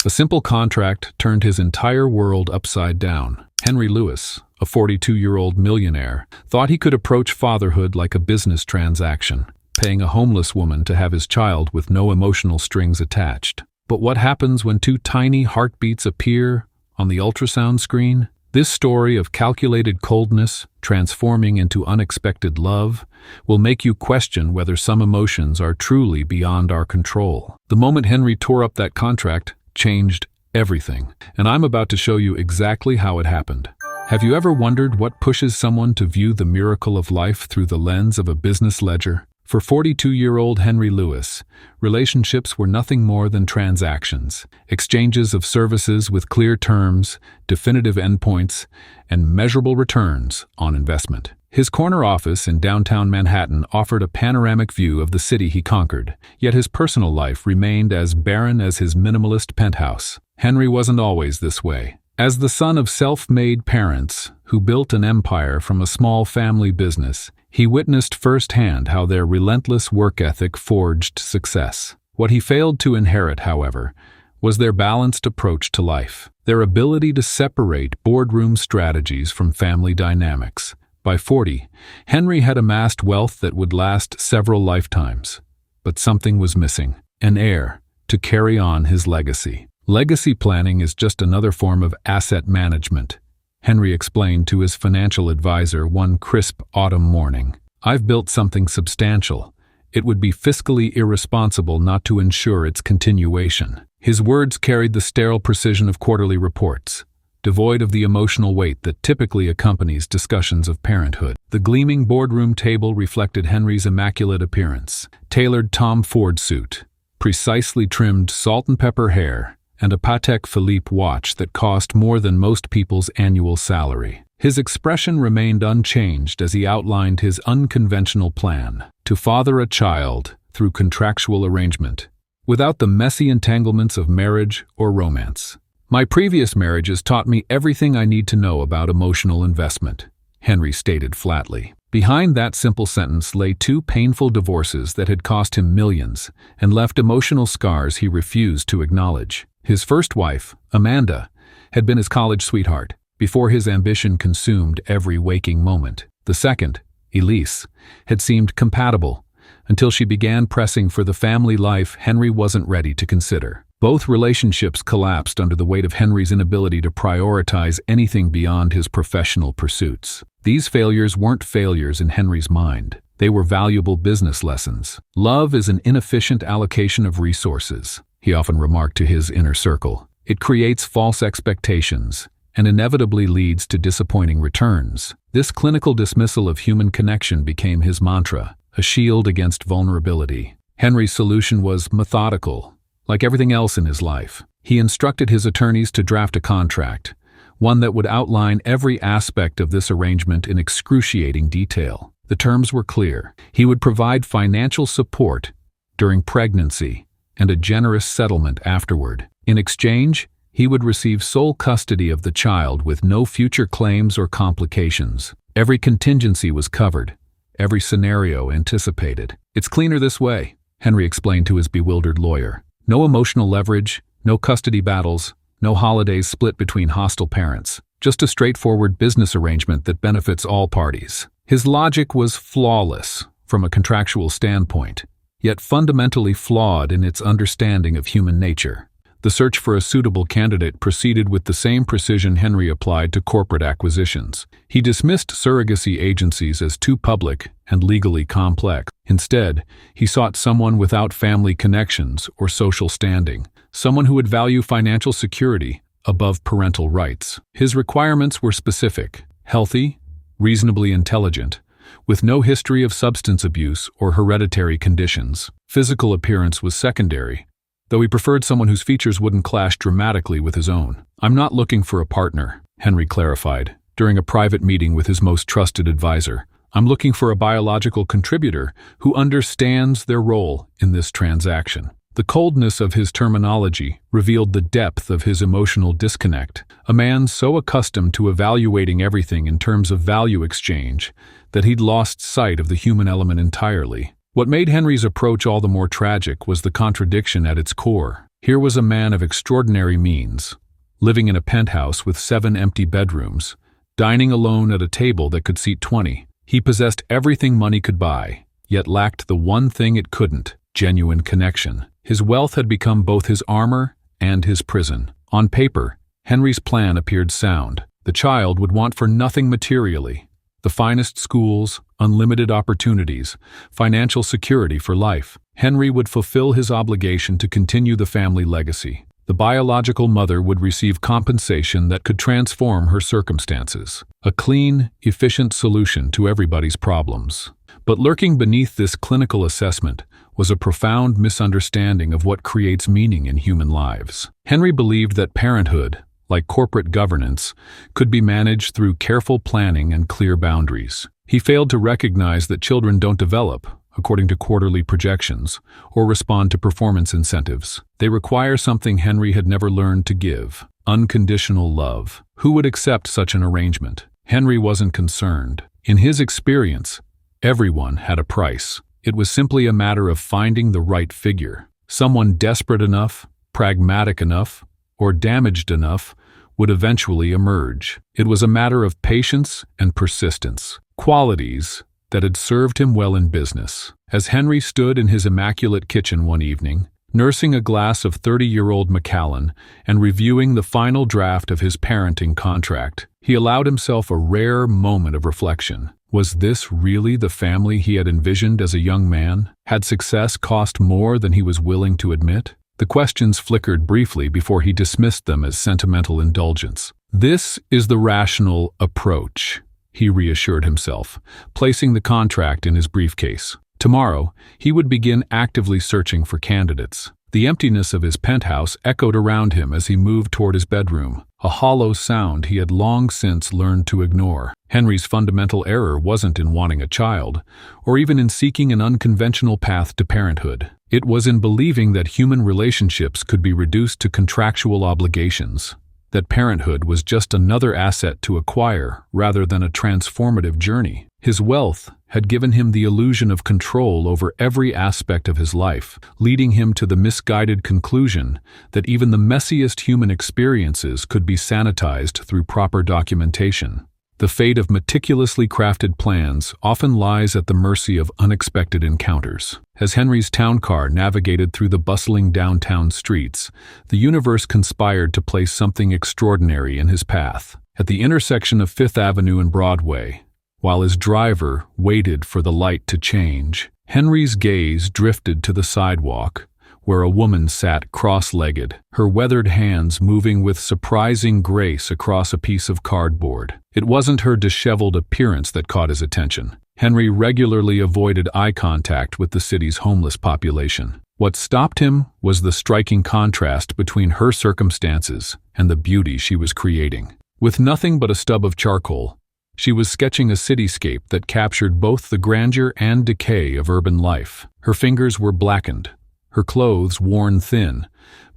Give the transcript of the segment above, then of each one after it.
A simple contract turned his entire world upside down. Henry Lewis, a 42-year-old millionaire, thought he could approach fatherhood like a business transaction, paying a homeless woman to have his child with no emotional strings attached. But what happens when two tiny heartbeats appear on the ultrasound screen? This story of calculated coldness transforming into unexpected love will make you question whether some emotions are truly beyond our control. The moment Henry tore up that contract changed everything, and I'm about to show you exactly how it happened. Have you ever wondered what pushes someone to view the miracle of life through the lens of a business ledger? For 42-year-old Henry Lewis, relationships were nothing more than transactions, exchanges of services with clear terms, definitive endpoints, and measurable returns on investment. His corner office in downtown Manhattan offered a panoramic view of the city he conquered, yet his personal life remained as barren as his minimalist penthouse. Henry wasn't always this way. As the son of self-made parents who built an empire from a small family business, he witnessed firsthand how their relentless work ethic forged success. What he failed to inherit, however, was their balanced approach to life, their ability to separate boardroom strategies from family dynamics. By 40, Henry had amassed wealth that would last several lifetimes. But something was missing: an heir to carry on his legacy. Legacy planning is just another form of asset management, Henry explained to his financial advisor one crisp autumn morning. I've built something substantial. It would be fiscally irresponsible not to ensure its continuation. His words carried the sterile precision of quarterly reports, devoid of the emotional weight that typically accompanies discussions of parenthood. The gleaming boardroom table reflected Henry's immaculate appearance: tailored Tom Ford suit, precisely trimmed salt and pepper hair, and a Patek Philippe watch that cost more than most people's annual salary. His expression remained unchanged as he outlined his unconventional plan: to father a child through contractual arrangement, without the messy entanglements of marriage or romance. My previous marriages taught me everything I need to know about emotional investment, Henry stated flatly. Behind that simple sentence lay two painful divorces that had cost him millions and left emotional scars he refused to acknowledge. His first wife, Amanda, had been his college sweetheart, before his ambition consumed every waking moment. The second, Elise, had seemed compatible, until she began pressing for the family life Henry wasn't ready to consider. Both relationships collapsed under the weight of Henry's inability to prioritize anything beyond his professional pursuits. These failures weren't failures in Henry's mind. They were valuable business lessons. Love is an inefficient allocation of resources, he often remarked to his inner circle. It creates false expectations and inevitably leads to disappointing returns. This clinical dismissal of human connection became his mantra, a shield against vulnerability. Henry's solution was methodical. Like everything else in his life, he instructed his attorneys to draft a contract, one that would outline every aspect of this arrangement in excruciating detail. The terms were clear. He would provide financial support during pregnancy and a generous settlement afterward. In exchange, he would receive sole custody of the child with no future claims or complications. Every contingency was covered, every scenario anticipated. It's cleaner this way, Henry explained to his bewildered lawyer. No emotional leverage, no custody battles, no holidays split between hostile parents. Just a straightforward business arrangement that benefits all parties. His logic was flawless from a contractual standpoint, yet fundamentally flawed in its understanding of human nature. The search for a suitable candidate proceeded with the same precision Henry applied to corporate acquisitions. He dismissed surrogacy agencies as too public and legally complex. Instead, he sought someone without family connections or social standing, someone who would value financial security above parental rights. His requirements were specific: healthy, reasonably intelligent, with no history of substance abuse or hereditary conditions. Physical appearance was secondary, though he preferred someone whose features wouldn't clash dramatically with his own. I'm not looking for a partner, Henry clarified, during a private meeting with his most trusted advisor. I'm looking for a biological contributor who understands their role in this transaction. The coldness of his terminology revealed the depth of his emotional disconnect, a man so accustomed to evaluating everything in terms of value exchange that he'd lost sight of the human element entirely. What made Henry's approach all the more tragic was the contradiction at its core. Here was a man of extraordinary means, living in a penthouse with 7 empty bedrooms, dining alone at a table that could seat 20. He possessed everything money could buy, yet lacked the one thing it couldn't: genuine connection. His wealth had become both his armor and his prison. On paper, Henry's plan appeared sound. The child would want for nothing materially: the finest schools, unlimited opportunities, financial security for life. Henry would fulfill his obligation to continue the family legacy. The biological mother would receive compensation that could transform her circumstances. A clean, efficient solution to everybody's problems. But lurking beneath this clinical assessment was a profound misunderstanding of what creates meaning in human lives. Henry believed that parenthood, like corporate governance, could be managed through careful planning and clear boundaries. He failed to recognize that children don't develop according to quarterly projections or respond to performance incentives. They require something Henry had never learned to give: unconditional love. Who would accept such an arrangement? Henry wasn't concerned. In his experience, everyone had a price. It was simply a matter of finding the right figure. Someone desperate enough, pragmatic enough, or damaged enough would eventually emerge. It was a matter of patience and persistence, qualities that had served him well in business. As Henry stood in his immaculate kitchen one evening, nursing a glass of 30-year-old Macallan and reviewing the final draft of his parenting contract, he allowed himself a rare moment of reflection. Was this really the family he had envisioned as a young man? Had success cost more than he was willing to admit? The questions flickered briefly before he dismissed them as sentimental indulgence. "This is the rational approach," he reassured himself, placing the contract in his briefcase. Tomorrow, he would begin actively searching for candidates. The emptiness of his penthouse echoed around him as he moved toward his bedroom, a hollow sound he had long since learned to ignore. Henry's fundamental error wasn't in wanting a child, or even in seeking an unconventional path to parenthood. It was in believing that human relationships could be reduced to contractual obligations, that parenthood was just another asset to acquire rather than a transformative journey. His wealth had given him the illusion of control over every aspect of his life, leading him to the misguided conclusion that even the messiest human experiences could be sanitized through proper documentation. The fate of meticulously crafted plans often lies at the mercy of unexpected encounters. As Henry's town car navigated through the bustling downtown streets, the universe conspired to place something extraordinary in his path. At the intersection of Fifth Avenue and Broadway, while his driver waited for the light to change, Henry's gaze drifted to the sidewalk, where a woman sat cross-legged, her weathered hands moving with surprising grace across a piece of cardboard. It wasn't her disheveled appearance that caught his attention. Henry regularly avoided eye contact with the city's homeless population. What stopped him was the striking contrast between her circumstances and the beauty she was creating. With nothing but a stub of charcoal, she was sketching a cityscape that captured both the grandeur and decay of urban life. Her fingers were blackened, her clothes worn thin,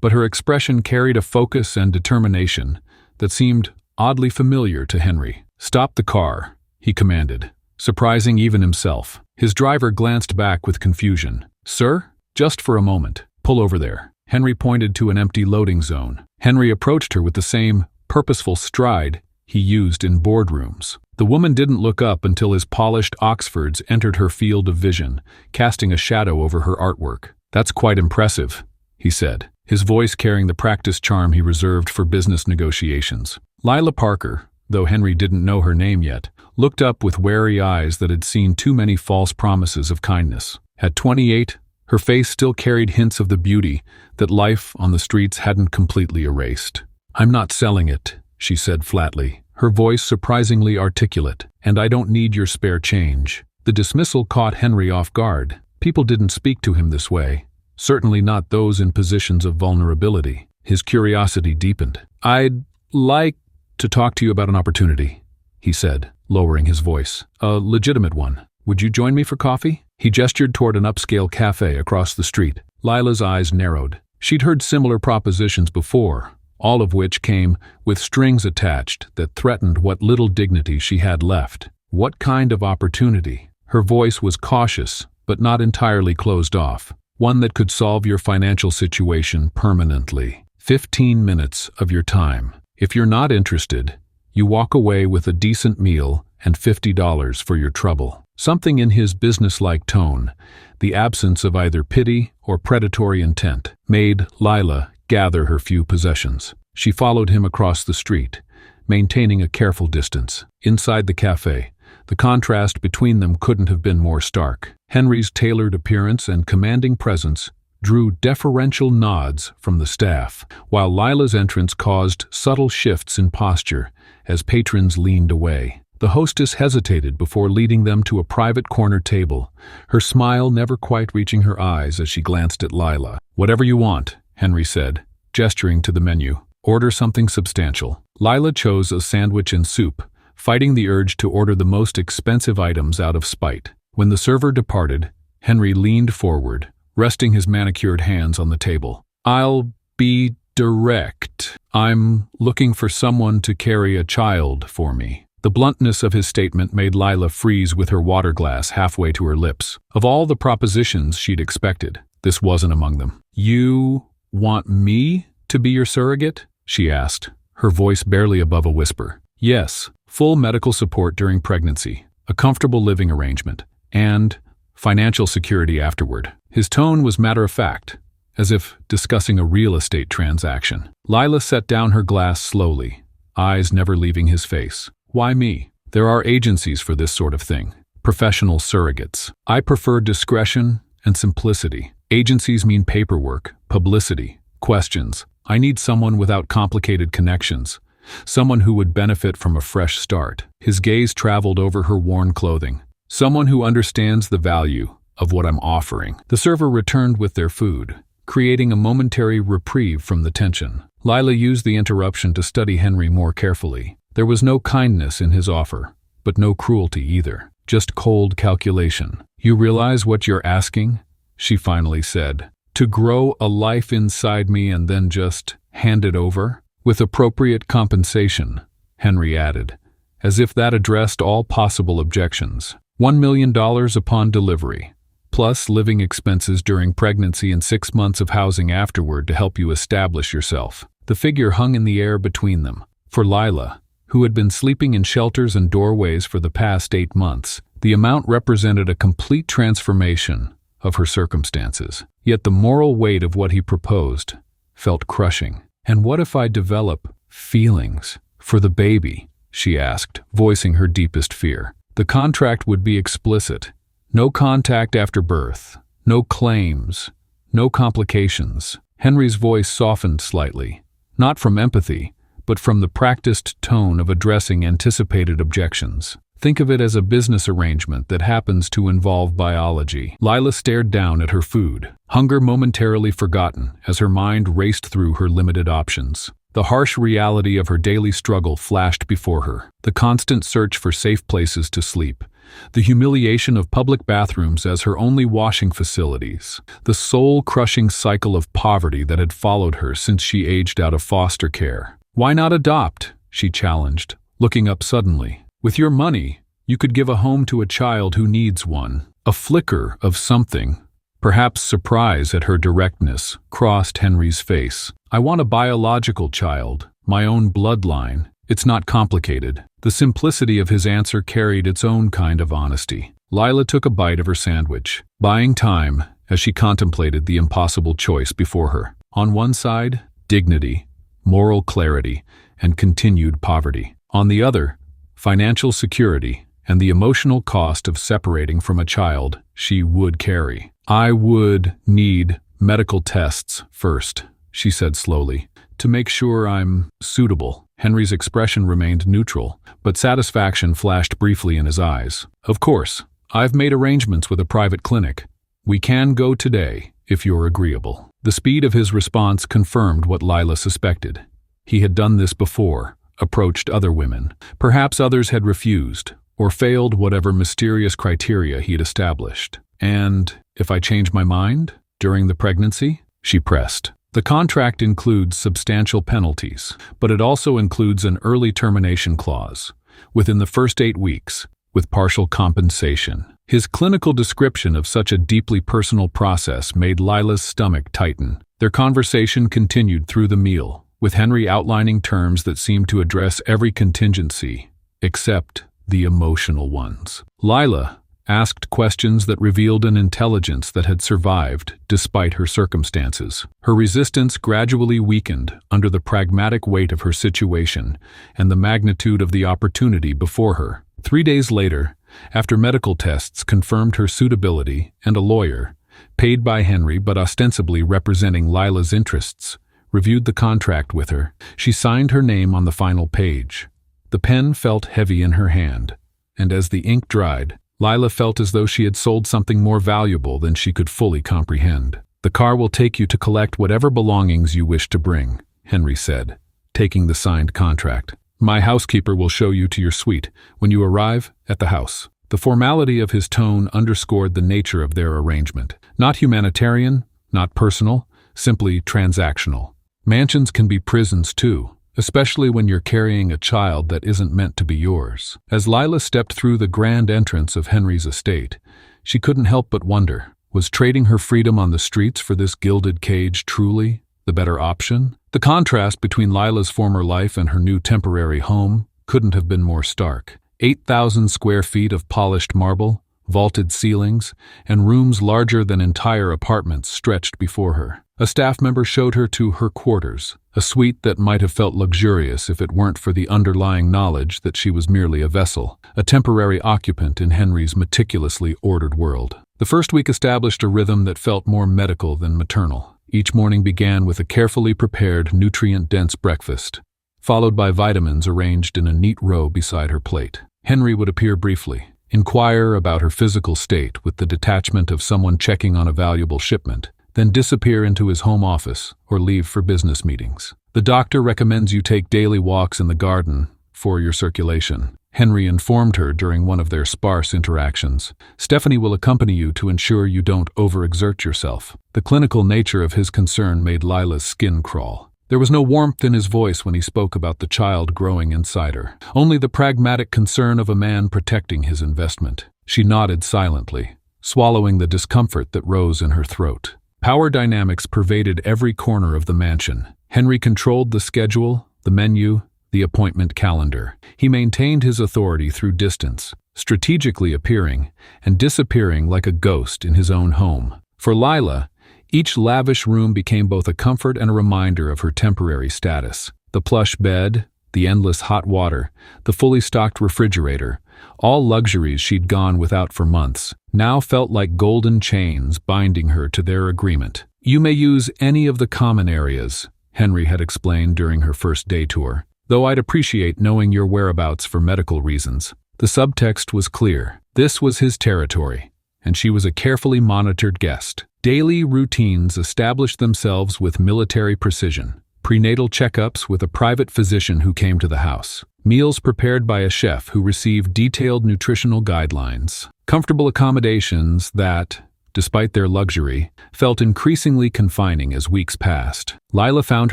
but her expression carried a focus and determination that seemed oddly familiar to Henry. "Stop the car," he commanded, surprising even himself. His driver glanced back with confusion. "Sir? Just for a moment. Pull over there." Henry pointed to an empty loading zone. Henry approached her with the same purposeful stride he used in boardrooms. The woman didn't look up until his polished Oxfords entered her field of vision, casting a shadow over her artwork. "That's quite impressive," he said, his voice carrying the practiced charm he reserved for business negotiations. Lila Parker, though Henry didn't know her name yet, looked up with wary eyes that had seen too many false promises of kindness. At 28, her face still carried hints of the beauty that life on the streets hadn't completely erased. "I'm not selling it," she said flatly, her voice surprisingly articulate, "and I don't need your spare change." The dismissal caught Henry off guard. People didn't speak to him this way, certainly not those in positions of vulnerability. His curiosity deepened. "I'd like to talk to you about an opportunity," he said, lowering his voice. "A legitimate one. Would you join me for coffee?" He gestured toward an upscale cafe across the street. Lila's eyes narrowed. She'd heard similar propositions before, all of which came with strings attached that threatened what little dignity she had left. What kind of opportunity? Her voice was cautious, but not entirely closed off. one that could solve your financial situation permanently. 15 minutes of your time. If you're not interested, you walk away with a decent meal and $50 for your trouble. Something in his businesslike tone, the absence of either pity or predatory intent, made Lila gather her few possessions. She followed him across the street, maintaining a careful distance. Inside the cafe, the contrast between them couldn't have been more stark. Henry's tailored appearance and commanding presence drew deferential nods from the staff, while Lila's entrance caused subtle shifts in posture as patrons leaned away. The hostess hesitated before leading them to a private corner table, her smile never quite reaching her eyes as she glanced at Lila. "Whatever you want," Henry said, gesturing to the menu. "Order something substantial." Lila chose a sandwich and soup, fighting the urge to order the most expensive items out of spite. When the server departed, Henry leaned forward, resting his manicured hands on the table. "I'll be direct. I'm looking for someone to carry a child for me." The bluntness of his statement made Lila freeze with her water glass halfway to her lips. Of all the propositions she'd expected, this wasn't among them. "You want me to be your surrogate?" she asked, her voice barely above a whisper. "Yes, full medical support during pregnancy, a comfortable living arrangement, and financial security afterward." His tone was matter-of-fact, as if discussing a real estate transaction. Lila set down her glass slowly, eyes never leaving his face. "Why me? There are agencies for this sort of thing. Professional surrogates. I prefer discretion and simplicity. Agencies mean paperwork, publicity, questions. I need someone without complicated connections. Someone who would benefit from a fresh start." His gaze traveled over her worn clothing. "Someone who understands the value of what I'm offering." The server returned with their food, creating a momentary reprieve from the tension. Lila used the interruption to study Henry more carefully. There was no kindness in his offer, but no cruelty either. Just cold calculation. "You realize what you're asking?" she finally said. "To grow a life inside me and then just hand it over? With appropriate compensation," Henry added, as if that addressed all possible objections. $1 million upon delivery, plus living expenses during pregnancy and 6 months of housing afterward to help you establish yourself. The figure hung in the air between them. For Lila, who had been sleeping in shelters and doorways for the past 8 months, the amount represented a complete transformation of her circumstances. Yet the moral weight of what he proposed felt crushing. "And what if I develop feelings for the baby?" she asked, voicing her deepest fear. "The contract would be explicit. No contact after birth, no claims, no complications." Henry's voice softened slightly, not from empathy, but from the practiced tone of addressing anticipated objections. "Think of it as a business arrangement that happens to involve biology." Lila stared down at her food, hunger momentarily forgotten as her mind raced through her limited options. The harsh reality of her daily struggle flashed before her. The constant search for safe places to sleep, the humiliation of public bathrooms as her only washing facilities, the soul-crushing cycle of poverty that had followed her since she aged out of foster care. "Why not adopt?" she challenged, looking up suddenly. "With your money, you could give a home to a child who needs one." A flicker of something, perhaps surprise at her directness, crossed Henry's face. "I want a biological child, my own bloodline. It's not complicated." The simplicity of his answer carried its own kind of honesty. Lila took a bite of her sandwich, buying time as she contemplated the impossible choice before her. On one side, dignity, moral clarity, and continued poverty. On the other, financial security and the emotional cost of separating from a child she would carry. "I would need medical tests first," she said slowly, "to make sure I'm suitable." Henry's expression remained neutral, but satisfaction flashed briefly in his eyes. "Of course, I've made arrangements with a private clinic. We can go today, if you're agreeable." The speed of his response confirmed what Lila suspected. He had done this before, approached other women. Perhaps others had refused, or failed whatever mysterious criteria he'd established. "And if I change my mind during the pregnancy?" she pressed. "The contract includes substantial penalties, but it also includes an early termination clause, within the first 8 weeks, with partial compensation." His clinical description of such a deeply personal process made Lila's stomach tighten. Their conversation continued through the meal, with Henry outlining terms that seemed to address every contingency, except the emotional ones. Lila asked questions that revealed an intelligence that had survived despite her circumstances. Her resistance gradually weakened under the pragmatic weight of her situation and the magnitude of the opportunity before her. 3 days later, after medical tests confirmed her suitability and a lawyer, paid by Henry but ostensibly representing Lila's interests, reviewed the contract with her, she signed her name on the final page. The pen felt heavy in her hand, and as the ink dried, Lila felt as though she had sold something more valuable than she could fully comprehend. "The car will take you to collect whatever belongings you wish to bring," Henry said, taking the signed contract. "My housekeeper will show you to your suite when you arrive at the house." The formality of his tone underscored the nature of their arrangement. Not humanitarian, not personal, simply transactional. Mansions can be prisons too, especially when you're carrying a child that isn't meant to be yours. As Lila stepped through the grand entrance of Henry's estate, she couldn't help but wonder, was trading her freedom on the streets for this gilded cage truly the better option? The contrast between Lila's former life and her new temporary home couldn't have been more stark. 8,000 square feet of polished marble, vaulted ceilings, and rooms larger than entire apartments stretched before her. A staff member showed her to her quarters, a suite that might have felt luxurious if it weren't for the underlying knowledge that she was merely a vessel, a temporary occupant in Henry's meticulously ordered world. The first week established a rhythm that felt more medical than maternal. Each morning began with a carefully prepared, nutrient-dense breakfast, followed by vitamins arranged in a neat row beside her plate. Henry would appear briefly, inquire about her physical state with the detachment of someone checking on a valuable shipment, then disappear into his home office or leave for business meetings. "The doctor recommends you take daily walks in the garden for your circulation," Henry informed her during one of their sparse interactions. "Stephanie will accompany you to ensure you don't overexert yourself." The clinical nature of his concern made Lila's skin crawl. There was no warmth in his voice when he spoke about the child growing inside her, only the pragmatic concern of a man protecting his investment. She nodded silently, swallowing the discomfort that rose in her throat. Power dynamics pervaded every corner of the mansion. Henry controlled the schedule, the menu, the appointment calendar. He maintained his authority through distance, strategically appearing and disappearing like a ghost in his own home. For Lila, each lavish room became both a comfort and a reminder of her temporary status. The plush bed, the endless hot water, the fully stocked refrigerator, all luxuries she'd gone without for months, now felt like golden chains binding her to their agreement. "You may use any of the common areas," Henry had explained during her first day tour, "though I'd appreciate knowing your whereabouts for medical reasons." The subtext was clear. This was his territory, and she was a carefully monitored guest. Daily routines established themselves with military precision. Prenatal checkups with a private physician who came to the house. Meals prepared by a chef who received detailed nutritional guidelines. Comfortable accommodations that, despite their luxury, felt increasingly confining as weeks passed. Lila found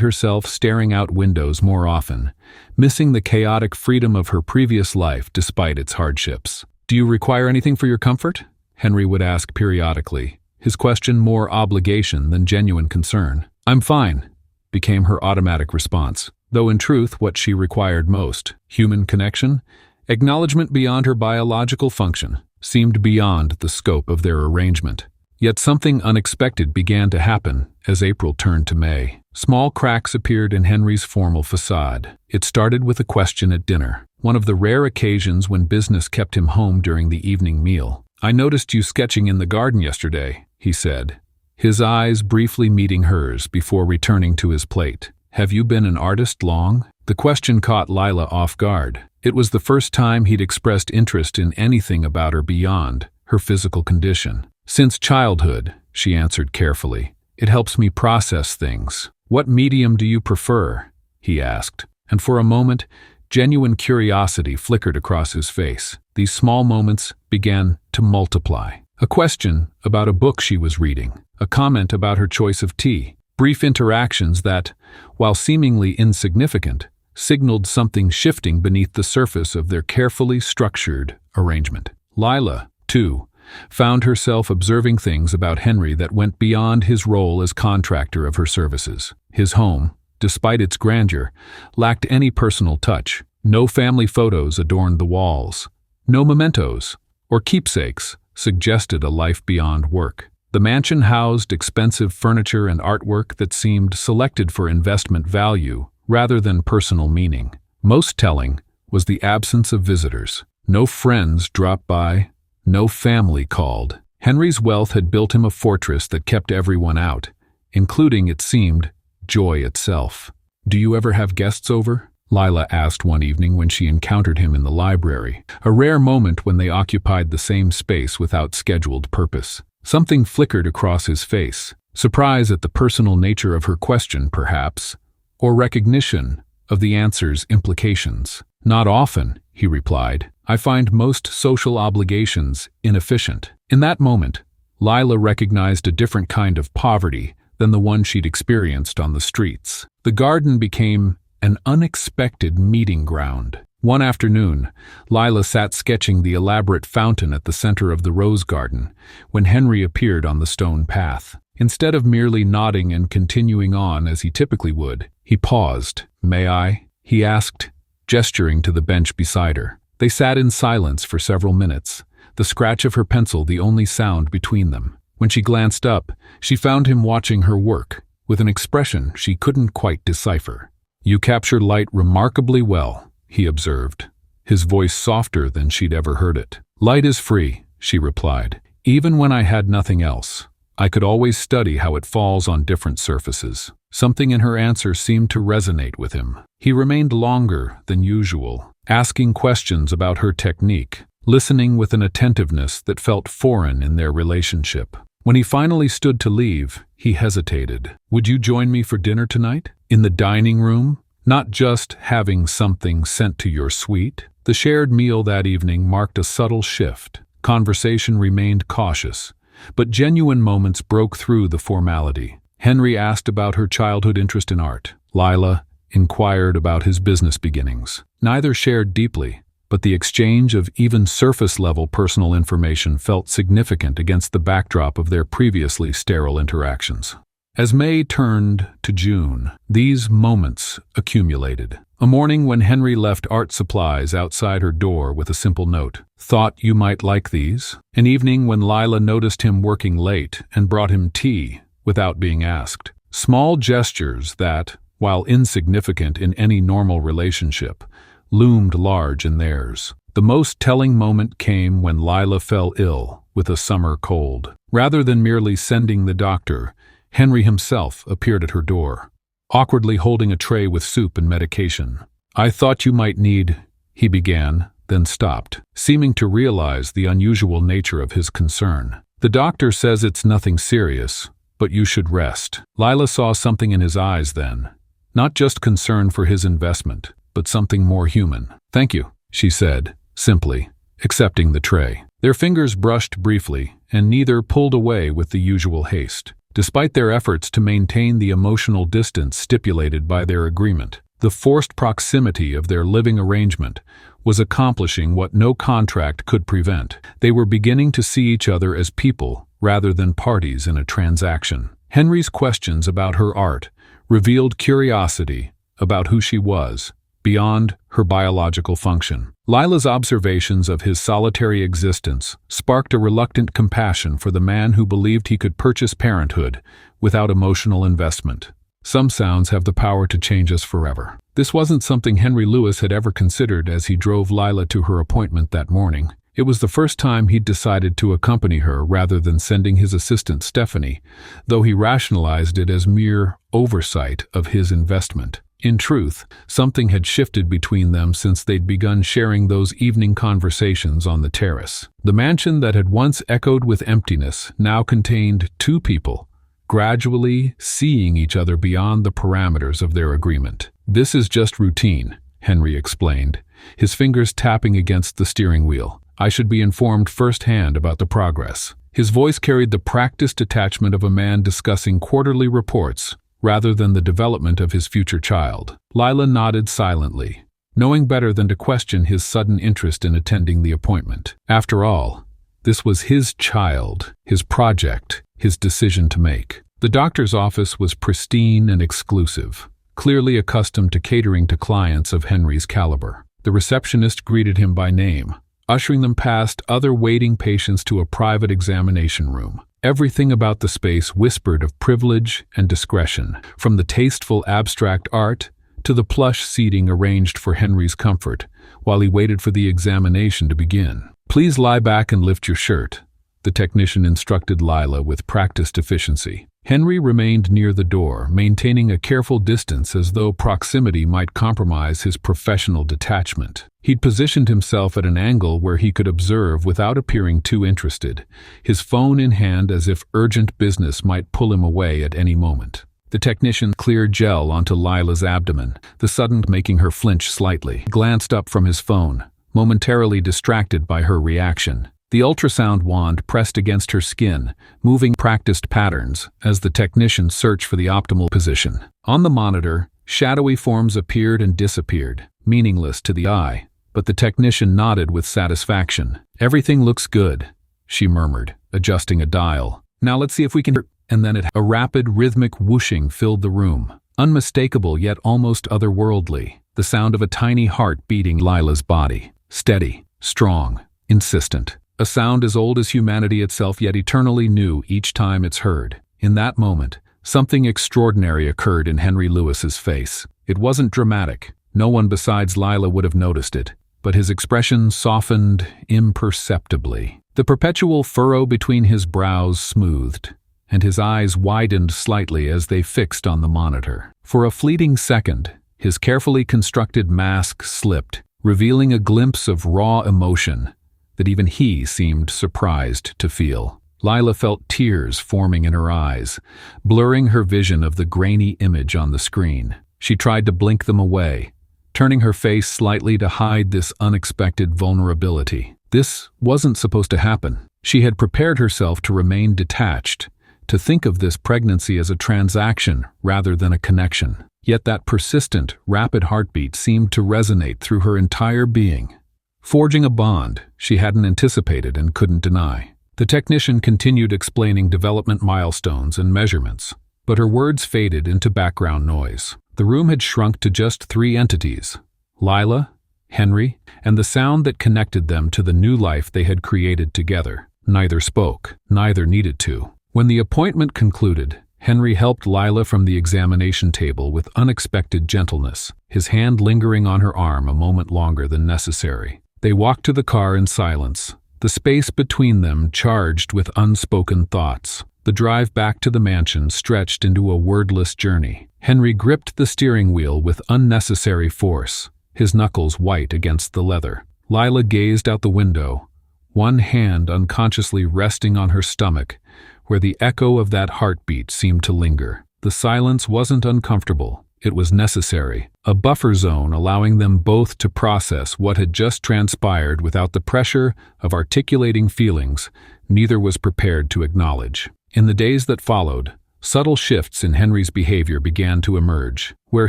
herself staring out windows more often, missing the chaotic freedom of her previous life despite its hardships. "Do you require anything for your comfort?" Henry would ask periodically, his question more obligation than genuine concern. "I'm fine," became her automatic response, though in truth what she required most, human connection, acknowledgement beyond her biological function, seemed beyond the scope of their arrangement. Yet something unexpected began to happen as April turned to May. Small cracks appeared in Henry's formal facade. It started with a question at dinner, one of the rare occasions when business kept him home during the evening meal. "I noticed you sketching in the garden yesterday," he said, his eyes briefly meeting hers before returning to his plate. "Have you been an artist long?" The question caught Lila off guard. It was the first time he'd expressed interest in anything about her beyond her physical condition. "Since childhood," she answered carefully. "It helps me process things." "What medium do you prefer?" he asked, and for a moment, genuine curiosity flickered across his face. These small moments began to multiply. A question about a book she was reading, a comment about her choice of tea, brief interactions that, while seemingly insignificant, signaled something shifting beneath the surface of their carefully structured arrangement. Lila, too, found herself observing things about Henry that went beyond his role as contractor of her services. His home, despite its grandeur, lacked any personal touch. No family photos adorned the walls. No mementos or keepsakes suggested a life beyond work. The mansion housed expensive furniture and artwork that seemed selected for investment value rather than personal meaning. Most telling was the absence of visitors. No friends dropped by, no family called. Henry's wealth had built him a fortress that kept everyone out, including, it seemed, joy itself. "Do you ever have guests over?" Lila asked one evening when she encountered him in the library, a rare moment when they occupied the same space without scheduled purpose. Something flickered across his face, surprise at the personal nature of her question, perhaps, or recognition of the answer's implications. "Not often," he replied. "I find most social obligations inefficient." In that moment, Lila recognized a different kind of poverty than the one she'd experienced on the streets. The garden became an unexpected meeting ground. One afternoon, Lila sat sketching the elaborate fountain at the center of the rose garden when Henry appeared on the stone path. Instead of merely nodding and continuing on as he typically would, he paused. "May I?" he asked, gesturing to the bench beside her. They sat in silence for several minutes, the scratch of her pencil the only sound between them. When she glanced up, she found him watching her work, with an expression she couldn't quite decipher. "You capture light remarkably well," he observed, his voice softer than she'd ever heard it. "Light is free," she replied. "Even when I had nothing else, I could always study how it falls on different surfaces." Something in her answer seemed to resonate with him. He remained longer than usual, asking questions about her technique, listening with an attentiveness that felt foreign in their relationship. When he finally stood to leave, he hesitated. "Would you join me for dinner tonight? In the dining room? Not just having something sent to your suite?" The shared meal that evening marked a subtle shift. Conversation remained cautious, but genuine moments broke through the formality. Henry asked about her childhood interest in art. Lila inquired about his business beginnings. Neither shared deeply, but the exchange of even surface-level personal information felt significant against the backdrop of their previously sterile interactions. As May turned to June, these moments accumulated. A morning when Henry left art supplies outside her door with a simple note, "Thought you might like these." An evening when Lila noticed him working late and brought him tea without being asked. Small gestures that, while insignificant in any normal relationship, loomed large in theirs. The most telling moment came when Lila fell ill with a summer cold. Rather than merely sending the doctor, Henry himself appeared at her door, awkwardly holding a tray with soup and medication. "I thought you might need," he began, then stopped, seeming to realize the unusual nature of his concern. "The doctor says it's nothing serious, but you should rest." Lila saw something in his eyes then, not just concern for his investment, but something more human. "Thank you," she said, simply, accepting the tray. Their fingers brushed briefly, and neither pulled away with the usual haste. Despite their efforts to maintain the emotional distance stipulated by their agreement, the forced proximity of their living arrangement was accomplishing what no contract could prevent. They were beginning to see each other as people rather than parties in a transaction. Henry's questions about her art revealed curiosity about who she was, beyond her biological function. Lila's observations of his solitary existence sparked a reluctant compassion for the man who believed he could purchase parenthood without emotional investment. Some sounds have the power to change us forever. This wasn't something Henry Lewis had ever considered as he drove Lila to her appointment that morning. It was the first time he'd decided to accompany her rather than sending his assistant Stephanie, though he rationalized it as mere oversight of his investment. In truth, something had shifted between them since they'd begun sharing those evening conversations on the terrace. The mansion that had once echoed with emptiness now contained two people, gradually seeing each other beyond the parameters of their agreement. "This is just routine," Henry explained, his fingers tapping against the steering wheel. "I should be informed firsthand about the progress." His voice carried the practiced detachment of a man discussing quarterly reports rather than the development of his future child. Lila nodded silently, knowing better than to question his sudden interest in attending the appointment. After all, This was his child, his project, his decision to make. The doctor's office was pristine and exclusive, clearly accustomed to catering to clients of Henry's caliber. The receptionist greeted him by name, ushering them past other waiting patients to a private examination room. Everything about the space whispered of privilege and discretion, from the tasteful abstract art to the plush seating arranged for Henry's comfort, while he waited for the examination to begin. "Please lie back and lift your shirt," the technician instructed Lila with practiced efficiency. Henry remained near the door, maintaining a careful distance as though proximity might compromise his professional detachment. He'd positioned himself at an angle where he could observe without appearing too interested, his phone in hand as if urgent business might pull him away at any moment. The technician cleared gel onto Lila's abdomen, the sudden making her flinch slightly. He glanced up from his phone, momentarily distracted by her reaction. The ultrasound wand pressed against her skin, moving practiced patterns as the technician searched for the optimal position. On the monitor, shadowy forms appeared and disappeared, meaningless to the eye, but the technician nodded with satisfaction. "Everything looks good," she murmured, adjusting a dial. "Now let's see if we can—" And then a rapid, rhythmic whooshing filled the room, unmistakable yet almost otherworldly, the sound of a tiny heart beating Lila's body. Steady, strong, insistent. A sound as old as humanity itself, yet eternally new each time it's heard. In that moment, something extraordinary occurred in Henry Lewis's face. It wasn't dramatic. No one besides Lila would have noticed it, but his expression softened imperceptibly. The perpetual furrow between his brows smoothed, and his eyes widened slightly as they fixed on the monitor. For a fleeting second, his carefully constructed mask slipped, revealing a glimpse of raw emotion that even he seemed surprised to feel. Lila felt tears forming in her eyes, blurring her vision of the grainy image on the screen. She tried to blink them away, turning her face slightly to hide this unexpected vulnerability. This wasn't supposed to happen. She had prepared herself to remain detached, to think of this pregnancy as a transaction rather than a connection. Yet that persistent, rapid heartbeat seemed to resonate through her entire being, forging a bond she hadn't anticipated and couldn't deny. The technician continued explaining development milestones and measurements, but her words faded into background noise. The room had shrunk to just 3 entities: Lila, Henry, and the sound that connected them to the new life they had created together. Neither spoke, neither needed to. When the appointment concluded, Henry helped Lila from the examination table with unexpected gentleness, his hand lingering on her arm a moment longer than necessary. They walked to the car in silence, the space between them charged with unspoken thoughts. The drive back to the mansion stretched into a wordless journey. Henry gripped the steering wheel with unnecessary force, his knuckles white against the leather. Lila gazed out the window, one hand unconsciously resting on her stomach, where the echo of that heartbeat seemed to linger. The silence wasn't uncomfortable. It was necessary, a buffer zone allowing them both to process what had just transpired without the pressure of articulating feelings neither was prepared to acknowledge. In the days that followed, subtle shifts in Henry's behavior began to emerge. Where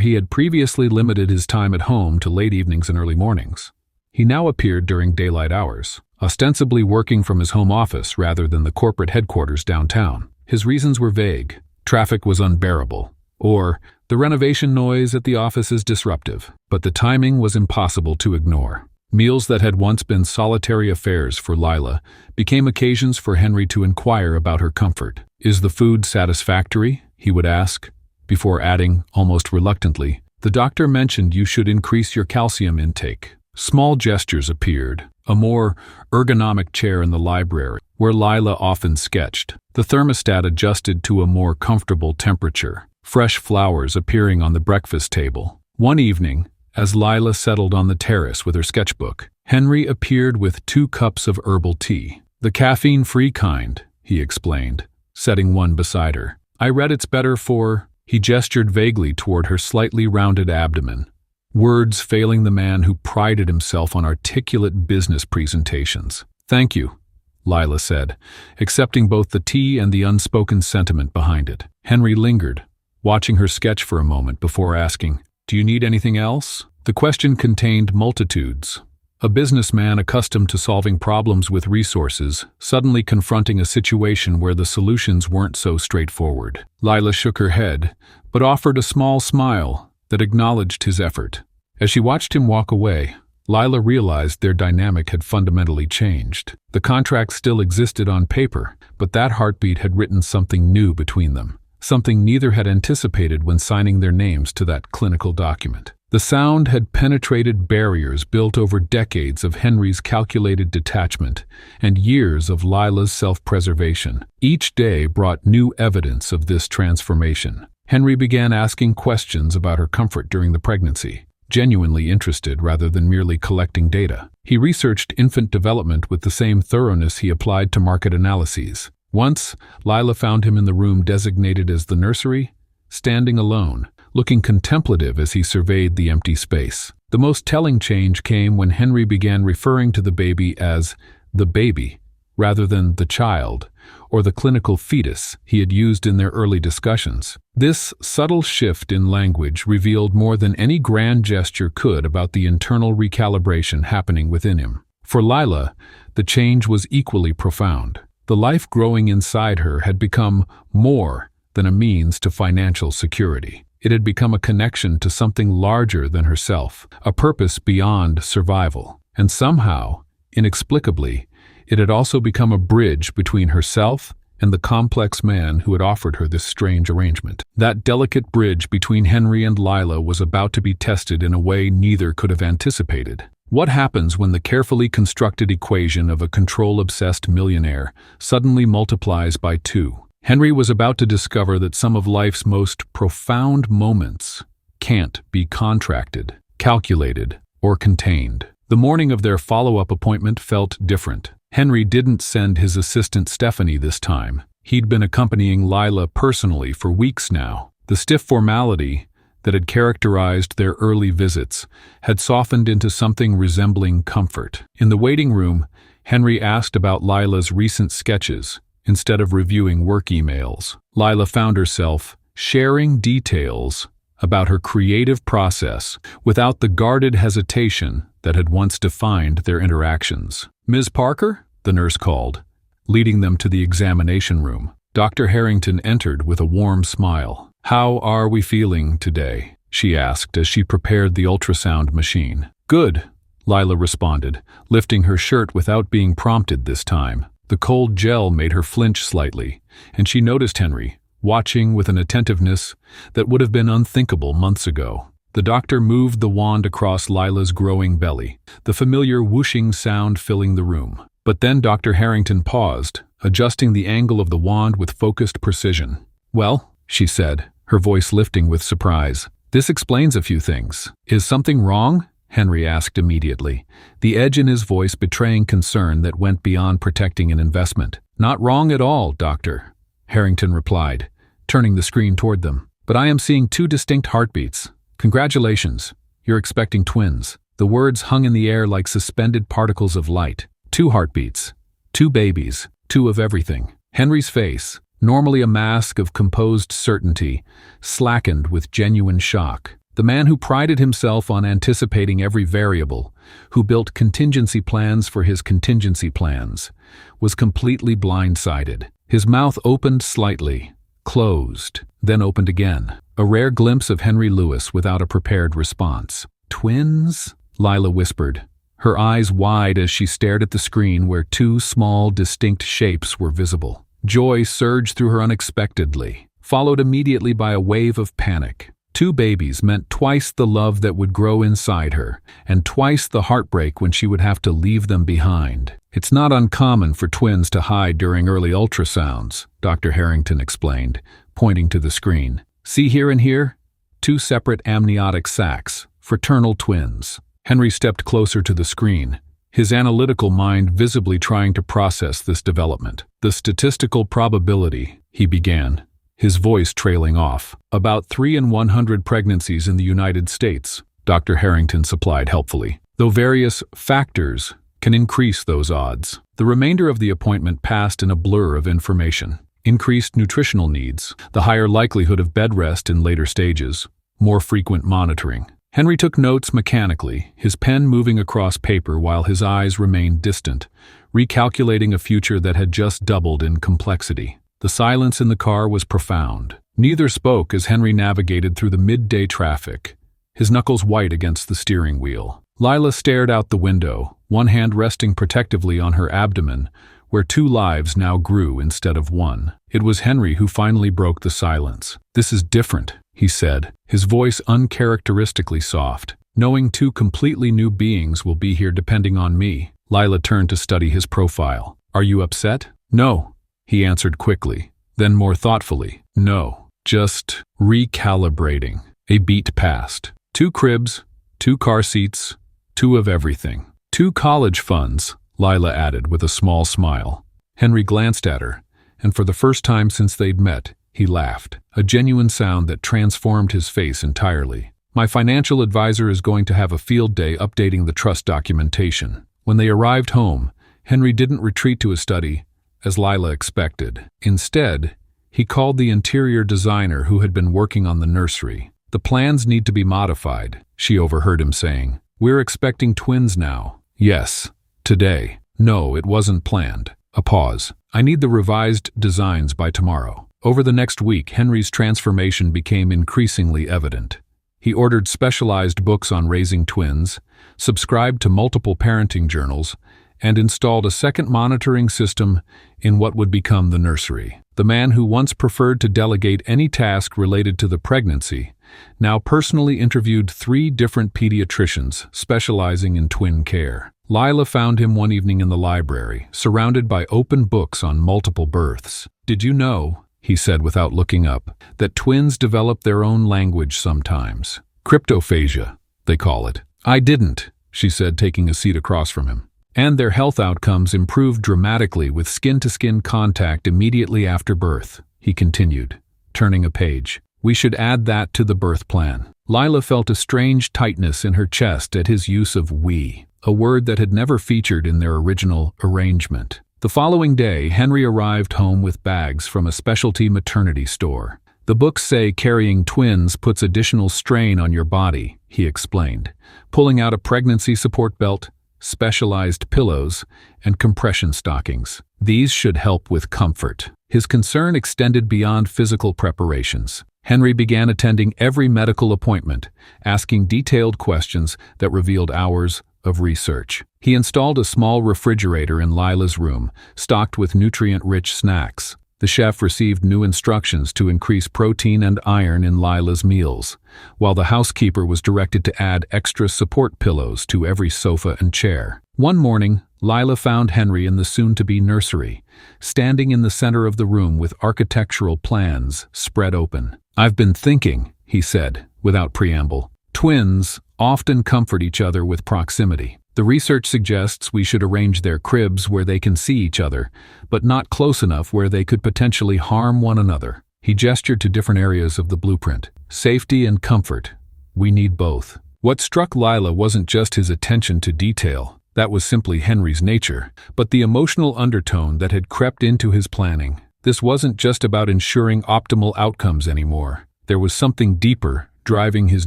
he had previously limited his time at home to late evenings and early mornings, he now appeared during daylight hours, ostensibly working from his home office rather than the corporate headquarters downtown. His reasons were vague. Traffic was unbearable, or the renovation noise at the office is disruptive, but the timing was impossible to ignore. Meals that had once been solitary affairs for Lila became occasions for Henry to inquire about her comfort. "Is the food satisfactory?" he would ask, before adding, almost reluctantly, "The doctor mentioned you should increase your calcium intake." Small gestures appeared, a more ergonomic chair in the library, where Lila often sketched. The thermostat adjusted to a more comfortable temperature, fresh flowers appearing on the breakfast table. One evening, as Lila settled on the terrace with her sketchbook, Henry appeared with 2 cups of herbal tea. "The caffeine-free kind," he explained, setting one beside her. "I read it's better for—" He gestured vaguely toward her slightly rounded abdomen, words failing the man who prided himself on articulate business presentations. "Thank you," Lila said, accepting both the tea and the unspoken sentiment behind it. Henry lingered, watching her sketch for a moment before asking, "Do you need anything else?" The question contained multitudes a businessman accustomed to solving problems with resources, suddenly confronting a situation where the solutions weren't so straightforward. Lila shook her head, but offered a small smile that acknowledged his effort. As she watched him walk away, Lila realized their dynamic had fundamentally changed. The contract still existed on paper, but that heartbeat had written something new between them, something neither had anticipated when signing their names to that clinical document. The sound had penetrated barriers built over decades of Henry's calculated detachment and years of Lila's self-preservation. Each day brought new evidence of this transformation. Henry began asking questions about her comfort during the pregnancy, genuinely interested rather than merely collecting data. He researched infant development with the same thoroughness he applied to market analyses. Once, Lila found him in the room designated as the nursery, standing alone, looking contemplative as he surveyed the empty space. The most telling change came when Henry began referring to the baby as the baby, rather than the child, or the clinical fetus he had used in their early discussions. This subtle shift in language revealed more than any grand gesture could about the internal recalibration happening within him. For Lila, the change was equally profound. The life growing inside her had become more than a means to financial security. It had become a connection to something larger than herself, a purpose beyond survival. And somehow, inexplicably, it had also become a bridge between herself and the complex man who had offered her this strange arrangement. That delicate bridge between Henry and Lila was about to be tested in a way neither could have anticipated. What happens when the carefully constructed equation of a control-obsessed millionaire suddenly multiplies by 2? Henry was about to discover that some of life's most profound moments can't be contracted, calculated, or contained. The morning of their follow-up appointment felt different. Henry didn't send his assistant Stephanie this time. He'd been accompanying Lila personally for weeks now. The stiff formality that had characterized their early visits had softened into something resembling comfort. In the waiting room, Henry asked about Lila's recent sketches instead of reviewing work emails. Lila found herself sharing details about her creative process without the guarded hesitation that had once defined their interactions. "Ms. Parker?" the nurse called, leading them to the examination room. Dr. Harrington entered with a warm smile. "How are we feeling today?" she asked as she prepared the ultrasound machine. "Good," Lila responded, lifting her shirt without being prompted this time. The cold gel made her flinch slightly, and she noticed Henry, watching with an attentiveness that would have been unthinkable months ago. The doctor moved the wand across Lila's growing belly, the familiar whooshing sound filling the room. But then Dr. Harrington paused, adjusting the angle of the wand with focused precision. "Well," she said, her voice lifting with surprise, "this explains a few things." "Is something wrong?" Henry asked immediately, the edge in his voice betraying concern that went beyond protecting an investment. "Not wrong at all, doctor," Harrington replied, turning the screen toward them. "But I am seeing 2 distinct heartbeats. Congratulations, you're expecting twins." The words hung in the air like suspended particles of light. 2 heartbeats, 2 babies, 2 of everything. Henry's face, normally a mask of composed certainty, slackened with genuine shock. The man who prided himself on anticipating every variable, who built contingency plans for his contingency plans, was completely blindsided. His mouth opened slightly, closed, then opened again. A rare glimpse of Henry Lewis without a prepared response. "Twins?" Lila whispered, her eyes wide as she stared at the screen where 2 small, distinct shapes were visible. Joy surged through her unexpectedly, followed immediately by a wave of panic. 2 babies meant twice the love that would grow inside her, and twice the heartbreak when she would have to leave them behind. "It's not uncommon for twins to hide during early ultrasounds," Dr. Harrington explained, pointing to the screen. "See here and here? 2 separate amniotic sacs, fraternal twins." Henry stepped closer to the screen, his analytical mind visibly trying to process this development. "The statistical probability," he began, his voice trailing off. "About 3 in 100 pregnancies in the United States," Dr. Harrington supplied helpfully, "though various factors can increase those odds." The remainder of the appointment passed in a blur of information. Increased nutritional needs, the higher likelihood of bed rest in later stages, more frequent monitoring. Henry took notes mechanically, his pen moving across paper while his eyes remained distant, recalculating a future that had just doubled in complexity. The silence in the car was profound. Neither spoke as Henry navigated through the midday traffic, his knuckles white against the steering wheel. Lila stared out the window, one hand resting protectively on her abdomen, where two lives now grew instead of one. It was Henry who finally broke the silence. "This is different," he said, his voice uncharacteristically soft. "Knowing two completely new beings will be here depending on me." Lila turned to study his profile. "Are you upset?" "No," he answered quickly, then more thoughtfully. "No, just recalibrating." A beat passed. 2 cribs, 2 car seats, 2 of everything. 2 college funds, Lila added with a small smile. Henry glanced at her, and for the first time since they'd met, he laughed, a genuine sound that transformed his face entirely. "My financial advisor is going to have a field day updating the trust documentation." When they arrived home, Henry didn't retreat to his study, as Lila expected. Instead, he called the interior designer who had been working on the nursery. "The plans need to be modified," she overheard him saying. "We're expecting twins now." "Yes, today." "No, it wasn't planned." A pause. "I need the revised designs by tomorrow." Over the next week, Henry's transformation became increasingly evident. He ordered specialized books on raising twins, subscribed to multiple parenting journals, and installed a second monitoring system in what would become the nursery. The man who once preferred to delegate any task related to the pregnancy now personally interviewed 3 different pediatricians specializing in twin care. Lila found him one evening in the library, surrounded by open books on multiple births. "Did you know," he said without looking up, "that twins develop their own language sometimes? Cryptophagia, they call it." "I didn't," she said, taking a seat across from him. "And their health outcomes improved dramatically with skin-to-skin contact immediately after birth," he continued, turning a page. "We should add that to the birth plan." Lila felt a strange tightness in her chest at his use of "we," a word that had never featured in their original arrangement. The following day, Henry arrived home with bags from a specialty maternity store. "The books say carrying twins puts additional strain on your body," he explained, pulling out a pregnancy support belt, specialized pillows, and compression stockings. "These should help with comfort." His concern extended beyond physical preparations. Henry began attending every medical appointment, asking detailed questions that revealed hours of research. He installed a small refrigerator in Lila's room, stocked with nutrient-rich snacks. The chef received new instructions to increase protein and iron in Lila's meals, while the housekeeper was directed to add extra support pillows to every sofa and chair. One morning, Lila found Henry in the soon-to-be nursery, standing in the center of the room with architectural plans spread open. "I've been thinking," he said, without preamble. "Twins often comfort each other with proximity. The research suggests we should arrange their cribs where they can see each other, but not close enough where they could potentially harm one another." He gestured to different areas of the blueprint. "Safety and comfort. We need both." What struck Lila wasn't just his attention to detail. That was simply Henry's nature, but the emotional undertone that had crept into his planning. This wasn't just about ensuring optimal outcomes anymore. There was something deeper driving his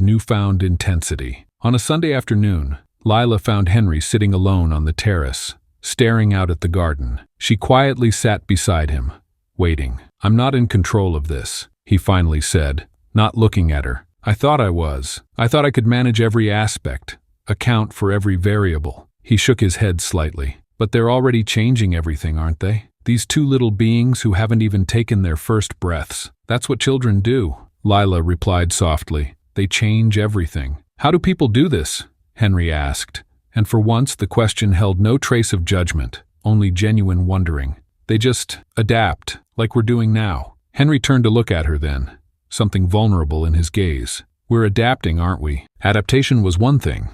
newfound intensity. On a Sunday afternoon, Lila found Henry sitting alone on the terrace, staring out at the garden. She quietly sat beside him, waiting. "I'm not in control of this," he finally said, not looking at her. "I thought I was. I thought I could manage every aspect, account for every variable." He shook his head slightly. "But they're already changing everything, aren't they? These 2 little beings who haven't even taken their first breaths. That's what children do." Lila replied softly. "They change everything." "How do people do this?" Henry asked, and for once the question held no trace of judgment, only genuine wondering. "They just adapt, like we're doing now." Henry turned to look at her then, something vulnerable in his gaze. "We're adapting, aren't we?" Adaptation was one thing,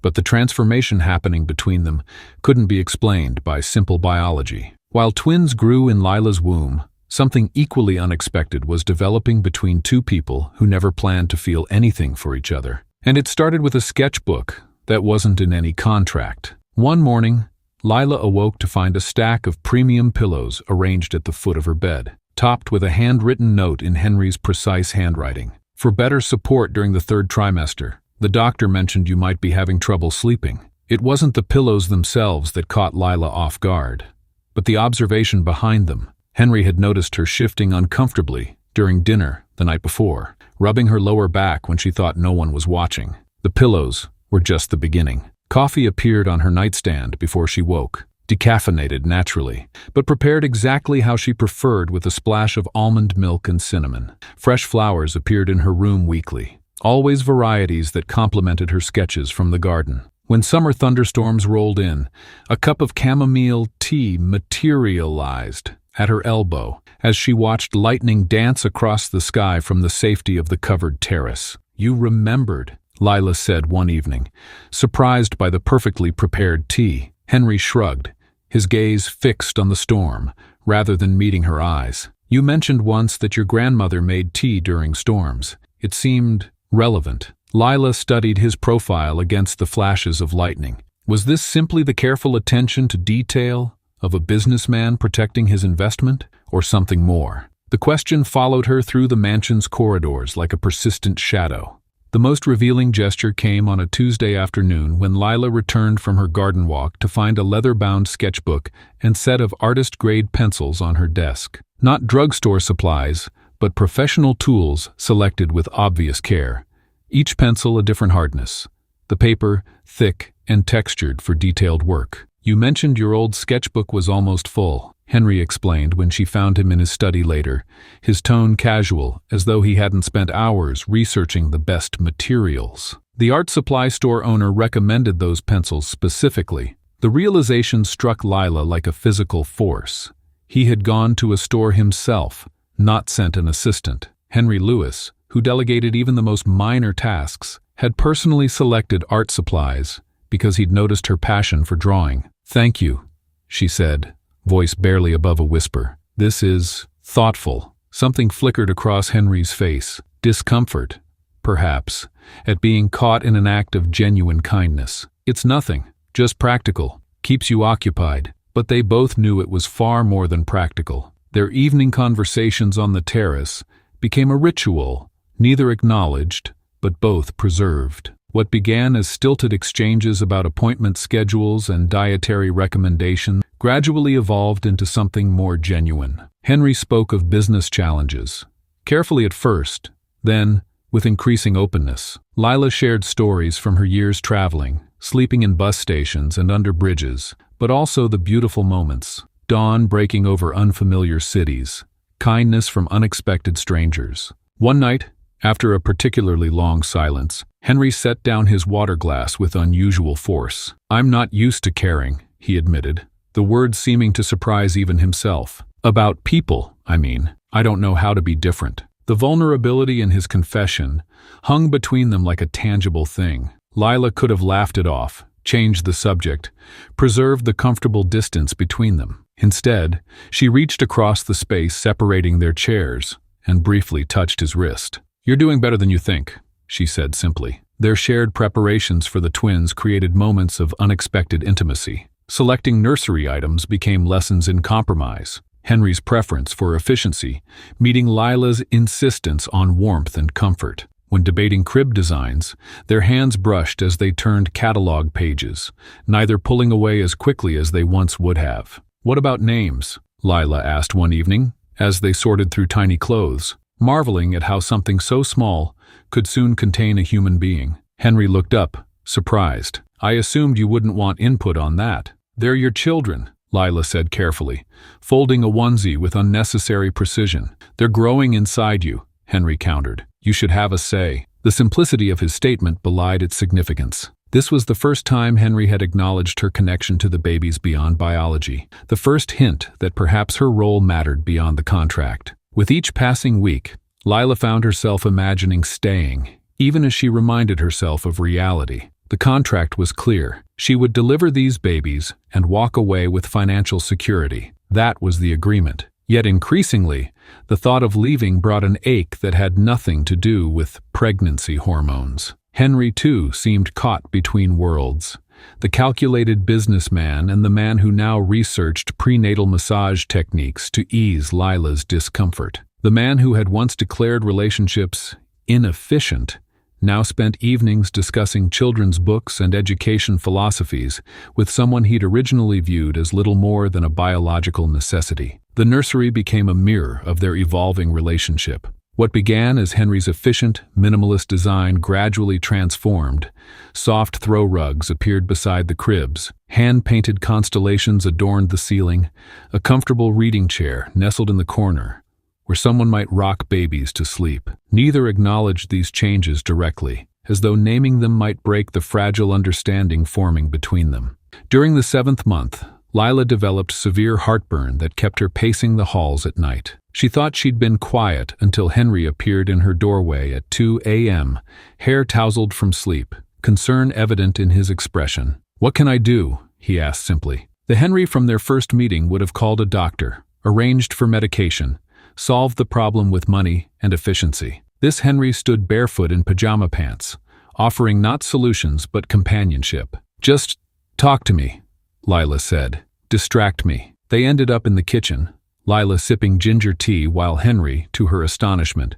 but the transformation happening between them couldn't be explained by simple biology. While twins grew in Lila's womb, something equally unexpected was developing between 2 people who never planned to feel anything for each other. And it started with a sketchbook that wasn't in any contract. One morning, Lila awoke to find a stack of premium pillows arranged at the foot of her bed, topped with a handwritten note in Henry's precise handwriting. "For better support during the 3rd trimester, The doctor mentioned you might be having trouble sleeping. It wasn't the pillows themselves that caught Lila off guard, but the observation behind them. Henry had noticed her shifting uncomfortably during dinner the night before, rubbing her lower back when she thought no one was watching. The pillows were just the beginning. Coffee appeared on her nightstand before she woke, decaffeinated naturally, but prepared exactly how she preferred, with a splash of almond milk and cinnamon. Fresh flowers appeared in her room weekly, always varieties that complemented her sketches from the garden. When summer thunderstorms rolled in, a cup of chamomile tea materialized at her elbow as she watched lightning dance across the sky from the safety of the covered terrace. "You remembered," Lila said one evening, surprised by the perfectly prepared tea. Henry shrugged, his gaze fixed on the storm, rather than meeting her eyes. "You mentioned once that your grandmother made tea during storms." It seemed relevant. Lila studied his profile against the flashes of lightning. Was this simply the careful attention to detail of a businessman protecting his investment, or something more? The question followed her through the mansion's corridors like a persistent shadow. The most revealing gesture came on a Tuesday afternoon when Lila returned from her garden walk to find a leather-bound sketchbook and set of artist-grade pencils on her desk. Not drugstore supplies, but professional tools selected with obvious care. Each pencil a different hardness, the paper thick and textured for detailed work. "You mentioned your old sketchbook was almost full," Henry explained when she found him in his study later, his tone casual, as though he hadn't spent hours researching the best materials. The art supply store owner recommended those pencils specifically. The realization struck Lila like a physical force. He had gone to a store himself, not sent an assistant. Henry Lewis, who delegated even the most minor tasks, had personally selected art supplies because he'd noticed her passion for drawing. "Thank you," she said, voice barely above a whisper. "This is thoughtful." Something flickered across Henry's face. Discomfort, perhaps, at being caught in an act of genuine kindness. "It's nothing, just practical. Keeps you occupied." But they both knew it was far more than practical. Their evening conversations on the terrace became a ritual, neither acknowledged, but both preserved. What began as stilted exchanges about appointment schedules and dietary recommendations gradually evolved into something more genuine. Henry spoke of business challenges, carefully at first, then with increasing openness. Lila shared stories from her years traveling, sleeping in bus stations and under bridges, but also the beautiful moments: dawn breaking over unfamiliar cities, kindness from unexpected strangers. One night, after a particularly long silence, Henry set down his water glass with unusual force. "I'm not used to caring," he admitted, the words seeming to surprise even himself. "About people, I mean. I don't know how to be different." The vulnerability in his confession hung between them like a tangible thing. Lila could have laughed it off, changed the subject, preserved the comfortable distance between them. Instead, she reached across the space separating their chairs and briefly touched his wrist. "You're doing better than you think," she said simply. Their shared preparations for the twins created moments of unexpected intimacy. Selecting nursery items became lessons in compromise. Henry's preference for efficiency, meeting Lila's insistence on warmth and comfort. When debating crib designs, their hands brushed as they turned catalog pages, neither pulling away as quickly as they once would have. "What about names?" Lila asked one evening, as they sorted through tiny clothes, marveling at how something so small could soon contain a human being. Henry looked up, surprised. "I assumed you wouldn't want input on that." "They're your children," Lila said carefully, folding a onesie with unnecessary precision. "They're growing inside you," Henry countered. "You should have a say." The simplicity of his statement belied its significance. This was the first time Henry had acknowledged her connection to the babies beyond biology, the first hint that perhaps her role mattered beyond the contract. With each passing week, Lila found herself imagining staying, even as she reminded herself of reality. The contract was clear. She would deliver these babies and walk away with financial security. That was the agreement. Yet increasingly, the thought of leaving brought an ache that had nothing to do with pregnancy hormones. Henry, too, seemed caught between worlds. The calculated businessman and the man who now researched prenatal massage techniques to ease Lila's discomfort. The man who had once declared relationships inefficient now spent evenings discussing children's books and education philosophies with someone he'd originally viewed as little more than a biological necessity. The nursery became a mirror of their evolving relationship. What began as Henry's efficient, minimalist design gradually transformed. Soft throw rugs appeared beside the cribs, hand-painted constellations adorned the ceiling, a comfortable reading chair nestled in the corner, where someone might rock babies to sleep. Neither acknowledged these changes directly, as though naming them might break the fragile understanding forming between them. During the 7th month, Lila developed severe heartburn that kept her pacing the halls at night. She thought she'd been quiet until Henry appeared in her doorway at 2 a.m., hair tousled from sleep, concern evident in his expression. "What can I do?" he asked simply. The Henry from their first meeting would have called a doctor, arranged for medication, solved the problem with money and efficiency. This Henry stood barefoot in pajama pants, offering not solutions but companionship. "Just talk to me," Lila said. "Distract me." They ended up in the kitchen, Lila sipping ginger tea while Henry, to her astonishment,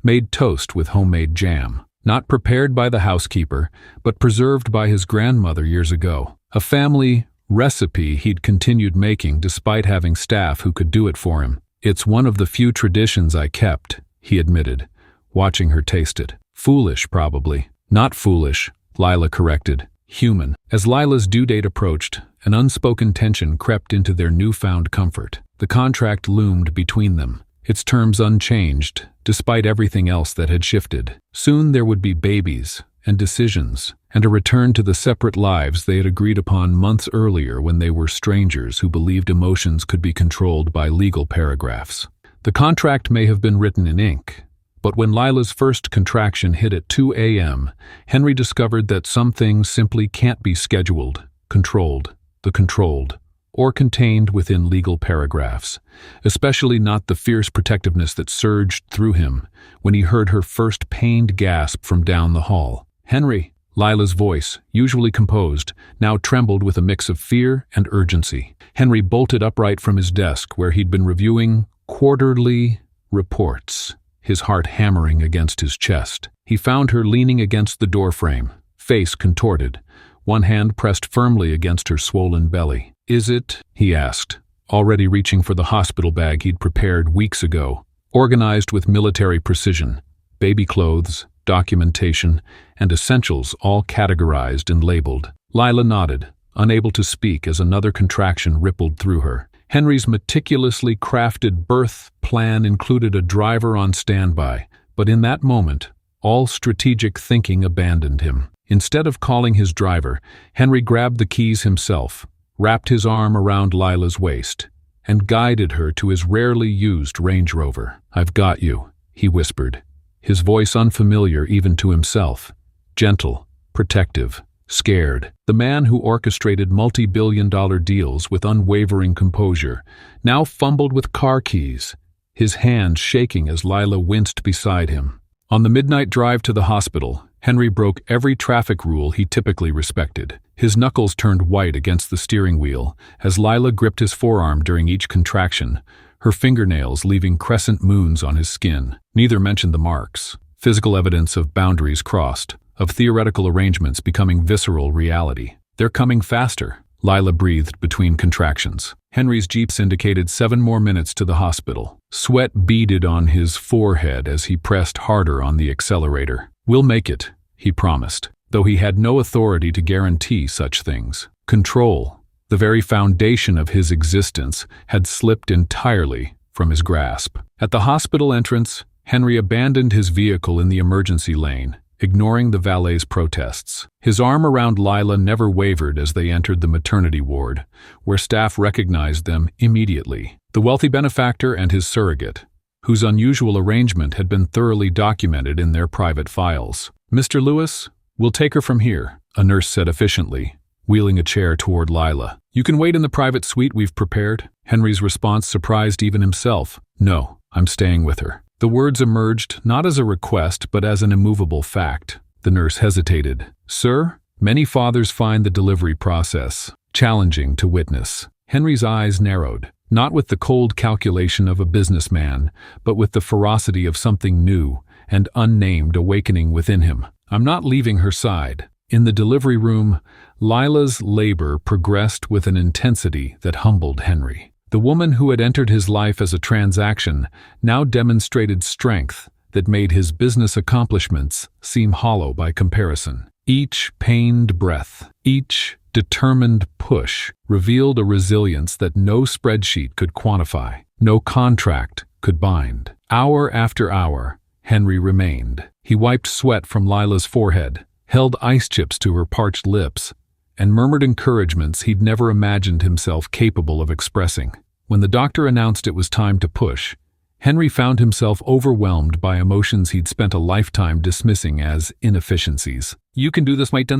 made toast with homemade jam. Not prepared by the housekeeper, but preserved by his grandmother years ago. A family recipe he'd continued making despite having staff who could do it for him. "It's one of the few traditions I kept," he admitted, watching her taste it. "Foolish, probably." "Not foolish," Lila corrected. "Human." As Lila's due date approached, an unspoken tension crept into their newfound comfort. The contract loomed between them, its terms unchanged, despite everything else that had shifted. Soon there would be babies, and decisions, and a return to the separate lives they had agreed upon months earlier when they were strangers who believed emotions could be controlled by legal paragraphs. The contract may have been written in ink, but when Lila's first contraction hit at 2 a.m., Henry discovered that some things simply can't be scheduled, controlled, or contained within legal paragraphs, especially not the fierce protectiveness that surged through him when he heard her first pained gasp from down the hall. "Henry," Lila's voice, usually composed, now trembled with a mix of fear and urgency. Henry bolted upright from his desk where he'd been reviewing quarterly reports, his heart hammering against his chest. He found her leaning against the doorframe, face contorted, one hand pressed firmly against her swollen belly. "Is it?" he asked, already reaching for the hospital bag he'd prepared weeks ago, organized with military precision, baby clothes, documentation, and essentials all categorized and labeled. Lila nodded, unable to speak as another contraction rippled through her. Henry's meticulously crafted birth plan included a driver on standby, but in that moment, all strategic thinking abandoned him. Instead of calling his driver, Henry grabbed the keys himself, wrapped his arm around Lila's waist, and guided her to his rarely used Range Rover. "I've got you," he whispered, his voice unfamiliar even to himself, gentle, protective, scared. The man who orchestrated multi-billion-dollar deals with unwavering composure now fumbled with car keys, his hand shaking as Lila winced beside him. On the midnight drive to the hospital, Henry broke every traffic rule he typically respected. His knuckles turned white against the steering wheel as Lila gripped his forearm during each contraction, her fingernails leaving crescent moons on his skin. Neither mentioned the marks, physical evidence of boundaries crossed, of theoretical arrangements becoming visceral reality. "They're coming faster," Lila breathed between contractions. Henry's jeeps indicated 7 more minutes to the hospital. Sweat beaded on his forehead as he pressed harder on the accelerator. "We'll make it," he promised, though he had no authority to guarantee such things. Control, the very foundation of his existence, had slipped entirely from his grasp. At the hospital entrance, Henry abandoned his vehicle in the emergency lane, ignoring the valet's protests. His arm around Lila never wavered as they entered the maternity ward, where staff recognized them immediately. The wealthy benefactor and his surrogate, whose unusual arrangement had been thoroughly documented in their private files. "Mr. Lewis, we'll take her from here," a nurse said efficiently, wheeling a chair toward Lila. "You can wait in the private suite we've prepared." Henry's response surprised even himself. "No, I'm staying with her." The words emerged not as a request but as an immovable fact. The nurse hesitated. "Sir, many fathers find the delivery process challenging to witness." Henry's eyes narrowed, not with the cold calculation of a businessman, but with the ferocity of something new and unnamed awakening within him. I'm not leaving her side. In the delivery room, Lila's labor progressed with an intensity that humbled Henry. The woman who had entered his life as a transaction now demonstrated strength that made his business accomplishments seem hollow by comparison. Each pained breath, each determined push revealed a resilience that no spreadsheet could quantify, no contract could bind. Hour after hour, Henry remained. He wiped sweat from Lila's forehead, held ice chips to her parched lips, and murmured encouragements he'd never imagined himself capable of expressing. When the doctor announced it was time to push, Henry found himself overwhelmed by emotions he'd spent a lifetime dismissing as inefficiencies. "You can do this, mate,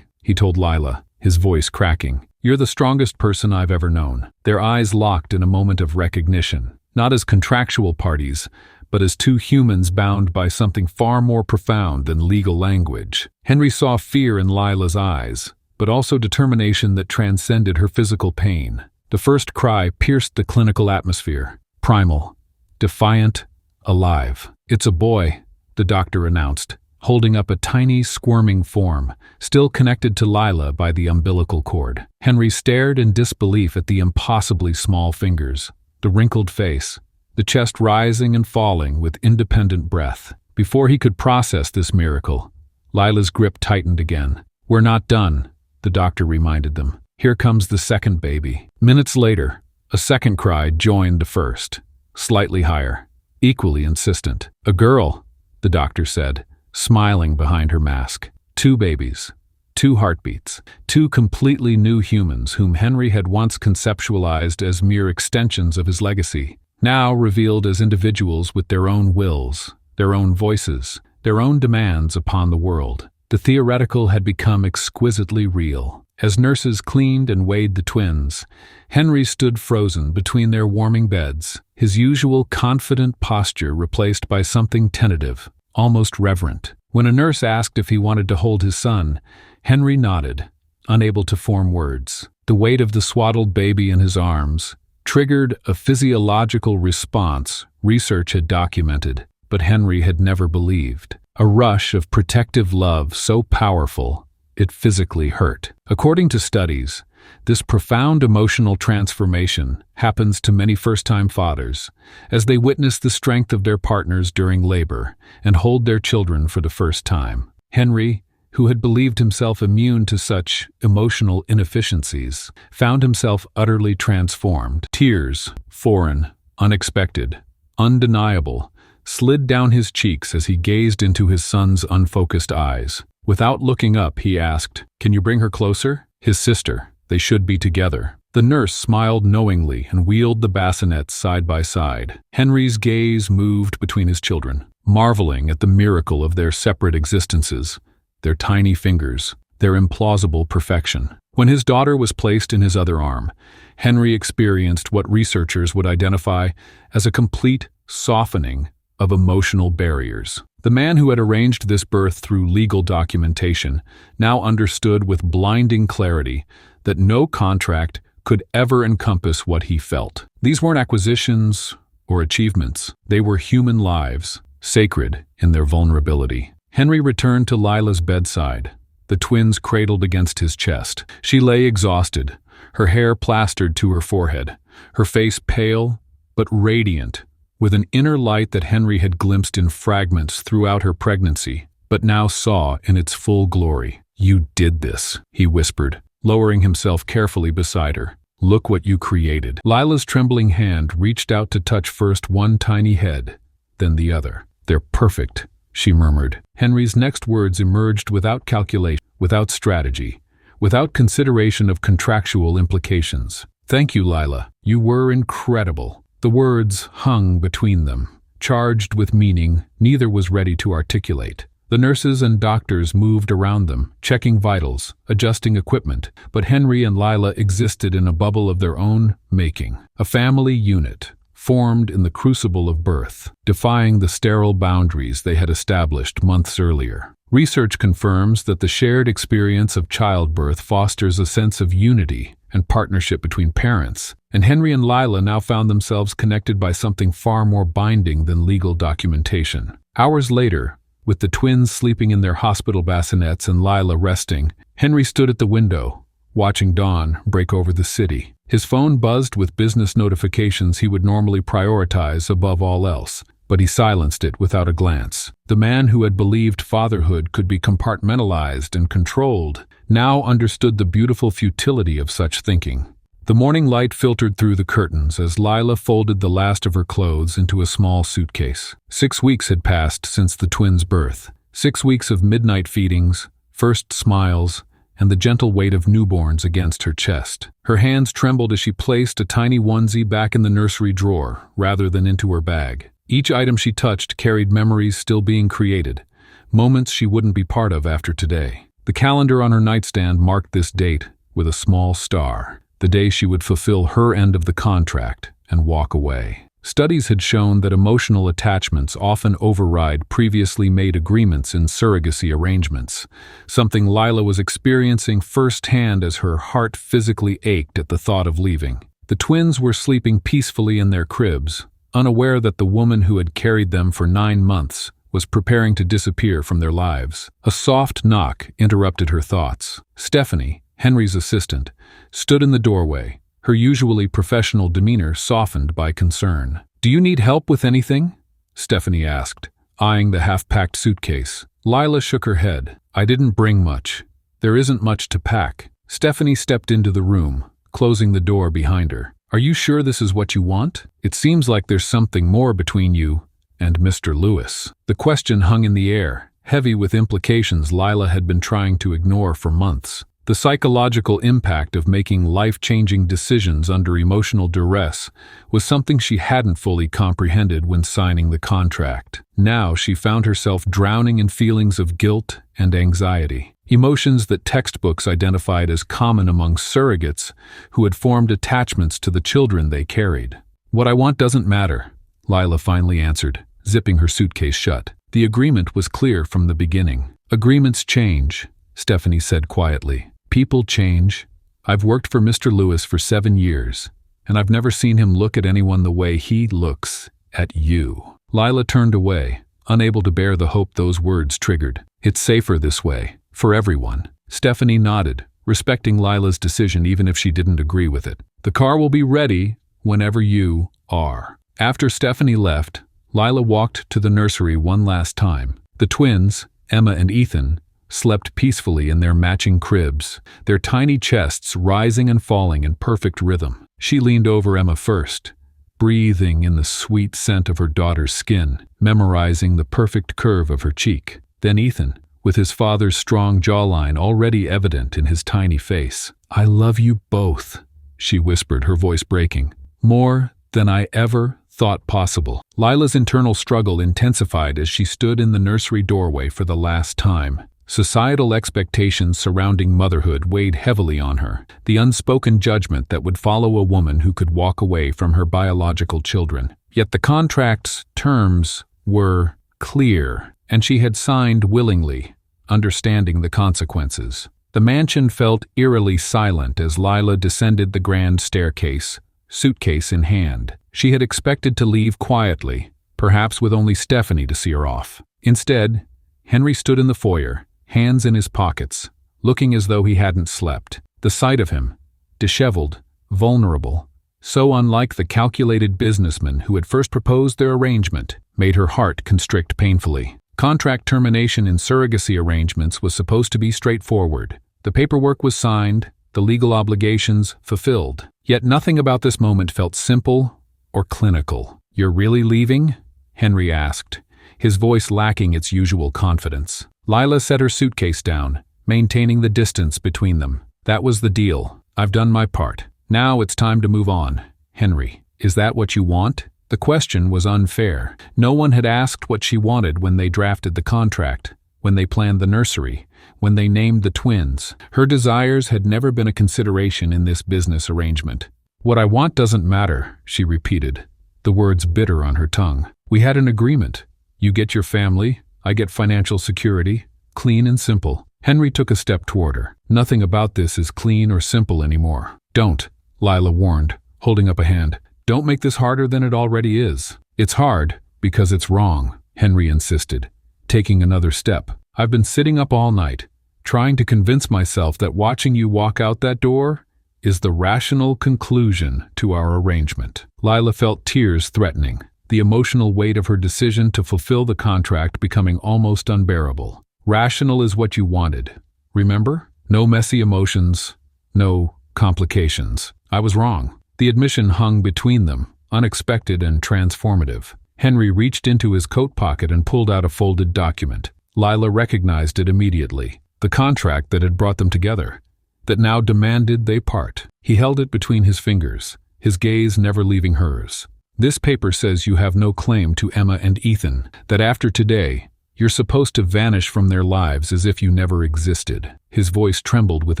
he told Lila, his voice cracking. "You're the strongest person I've ever known." Their eyes locked in a moment of recognition, not as contractual parties, but as two humans bound by something far more profound than legal language. Henry saw fear in Lila's eyes, but also determination that transcended her physical pain. The first cry pierced the clinical atmosphere, primal, defiant, alive. "It's a boy," the doctor announced, holding up a tiny, squirming form, still connected to Lila by the umbilical cord. Henry stared in disbelief at the impossibly small fingers, the wrinkled face, the chest rising and falling with independent breath. Before he could process this miracle, Lila's grip tightened again. "We're not done," the doctor reminded them. "Here comes the second baby." Minutes later, a second cry joined the first, slightly higher, equally insistent. "A girl," the doctor said, smiling behind her mask. Two babies, two heartbeats, two completely new humans whom Henry had once conceptualized as mere extensions of his legacy, now revealed as individuals with their own wills, their own voices, their own demands upon the world. The theoretical had become exquisitely real. As nurses cleaned and weighed the twins, Henry stood frozen between their warming beds, his usual confident posture replaced by something tentative, almost reverent. When a nurse asked if he wanted to hold his son, Henry nodded, unable to form words. The weight of the swaddled baby in his arms triggered a physiological response research had documented, but Henry had never believed. A rush of protective love so powerful it physically hurt. According to studies, this profound emotional transformation happens to many first-time fathers as they witness the strength of their partners during labor and hold their children for the first time. Henry, who had believed himself immune to such emotional inefficiencies, found himself utterly transformed. Tears, foreign, unexpected, undeniable, slid down his cheeks as he gazed into his son's unfocused eyes. Without looking up, he asked, "Can you bring her closer?" His sister. They should be together. The nurse smiled knowingly and wheeled the bassinets side by side. Henry's gaze moved between his children, marveling at the miracle of their separate existences, their tiny fingers, their implausible perfection. When his daughter was placed in his other arm, Henry experienced what researchers would identify as a complete softening of emotional barriers. The man who had arranged this birth through legal documentation now understood with blinding clarity that no contract could ever encompass what he felt. These weren't acquisitions or achievements. They were human lives, sacred in their vulnerability. Henry returned to Lila's bedside, the twins cradled against his chest. She lay exhausted, her hair plastered to her forehead, her face pale but radiant, with an inner light that Henry had glimpsed in fragments throughout her pregnancy, but now saw in its full glory. "You did this," he whispered, lowering himself carefully beside her. "Look what you created." Lila's trembling hand reached out to touch first one tiny head, then the other. "They're perfect," she murmured. Henry's next words emerged without calculation, without strategy, without consideration of contractual implications. "Thank you, Lila. You were incredible." The words hung between them, charged with meaning neither was ready to articulate. The nurses and doctors moved around them, checking vitals, adjusting equipment, but Henry and Lila existed in a bubble of their own making, a family unit, formed in the crucible of birth, defying the sterile boundaries they had established months earlier. Research confirms that the shared experience of childbirth fosters a sense of unity and partnership between parents, and Henry and Lila now found themselves connected by something far more binding than legal documentation. Hours later, With the twins sleeping in their hospital bassinets and Lila resting, Henry stood at the window, watching dawn break over the city. His phone buzzed with business notifications he would normally prioritize above all else, but he silenced it without a glance. The man who had believed fatherhood could be compartmentalized and controlled now understood the beautiful futility of such thinking. The morning light filtered through the curtains as Lila folded the last of her clothes into a small suitcase. 6 weeks had passed since the twins' birth. 6 weeks of midnight feedings, first smiles, and the gentle weight of newborns against her chest. Her hands trembled as she placed a tiny onesie back in the nursery drawer rather than into her bag. Each item she touched carried memories still being created, moments she wouldn't be part of after today. The calendar on her nightstand marked this date with a small star, the day she would fulfill her end of the contract and walk away. Studies had shown that emotional attachments often override previously made agreements in surrogacy arrangements, something Lila was experiencing firsthand as her heart physically ached at the thought of leaving. The twins were sleeping peacefully in their cribs, unaware that the woman who had carried them for 9 months was preparing to disappear from their lives. A soft knock interrupted her thoughts. Stephanie, Henry's assistant, stood in the doorway, her usually professional demeanor softened by concern. "Do you need help with anything?" Stephanie asked, eyeing the half-packed suitcase. Lila shook her head. "I didn't bring much. There isn't much to pack." Stephanie stepped into the room, closing the door behind her. "Are you sure this is what you want? It seems like there's something more between you and Mr. Lewis." The question hung in the air, heavy with implications Lila had been trying to ignore for months. The psychological impact of making life-changing decisions under emotional duress was something she hadn't fully comprehended when signing the contract. Now she found herself drowning in feelings of guilt and anxiety, emotions that textbooks identified as common among surrogates who had formed attachments to the children they carried. "What I want doesn't matter," Lila finally answered, zipping her suitcase shut. "The agreement was clear from the beginning." "Agreements change," Stephanie said quietly. "People change. I've worked for Mr. Lewis for 7 years, and I've never seen him look at anyone the way he looks at you." Lila turned away, unable to bear the hope those words triggered. "It's safer this way, for everyone." Stephanie nodded, respecting Lila's decision even if she didn't agree with it. "The car will be ready whenever you are." After Stephanie left, Lila walked to the nursery one last time. The twins, Emma and Ethan, slept peacefully in their matching cribs, their tiny chests rising and falling in perfect rhythm. She leaned over Emma first, breathing in the sweet scent of her daughter's skin, memorizing the perfect curve of her cheek. Then Ethan, with his father's strong jawline already evident in his tiny face. "I love you both," she whispered, her voice breaking. "More than I ever thought possible." Lila's internal struggle intensified as she stood in the nursery doorway for the last time. Societal expectations surrounding motherhood weighed heavily on her, the unspoken judgment that would follow a woman who could walk away from her biological children. Yet the contract's terms were clear, and she had signed willingly, understanding the consequences. The mansion felt eerily silent as Lila descended the grand staircase, suitcase in hand. She had expected to leave quietly, perhaps with only Stephanie to see her off. Instead, Henry stood in the foyer, hands in his pockets, looking as though he hadn't slept. The sight of him, disheveled, vulnerable, so unlike the calculated businessman who had first proposed their arrangement, made her heart constrict painfully. Contract termination in surrogacy arrangements was supposed to be straightforward. The paperwork was signed, the legal obligations fulfilled. Yet nothing about this moment felt simple or clinical. "You're really leaving?" Henry asked, his voice lacking its usual confidence. Lila set her suitcase down, maintaining the distance between them. "That was the deal. I've done my part. Now it's time to move on." "Henry, is that what you want?" The question was unfair. No one had asked what she wanted when they drafted the contract, when they planned the nursery, when they named the twins. Her desires had never been a consideration in this business arrangement. "What I want doesn't matter," she repeated, the words bitter on her tongue. "We had an agreement. You get your family, I get financial security, clean and simple." Henry took a step toward her. "Nothing about this is clean or simple anymore." "Don't," Lila warned, holding up a hand. "Don't make this harder than it already is." "It's hard because it's wrong," Henry insisted, taking another step. I've been sitting up all night, trying to convince myself that watching you walk out that door is the rational conclusion to our arrangement. Lila felt tears threatening, the emotional weight of her decision to fulfill the contract becoming almost unbearable. Rational is what you wanted, remember? No messy emotions, no complications. I was wrong. The admission hung between them, unexpected and transformative. Henry reached into his coat pocket and pulled out a folded document. Lila recognized it immediately, the contract that had brought them together, that now demanded they part. He held it between his fingers, his gaze never leaving hers. This paper says you have no claim to Emma and Ethan, that after today, you're supposed to vanish from their lives as if you never existed. His voice trembled with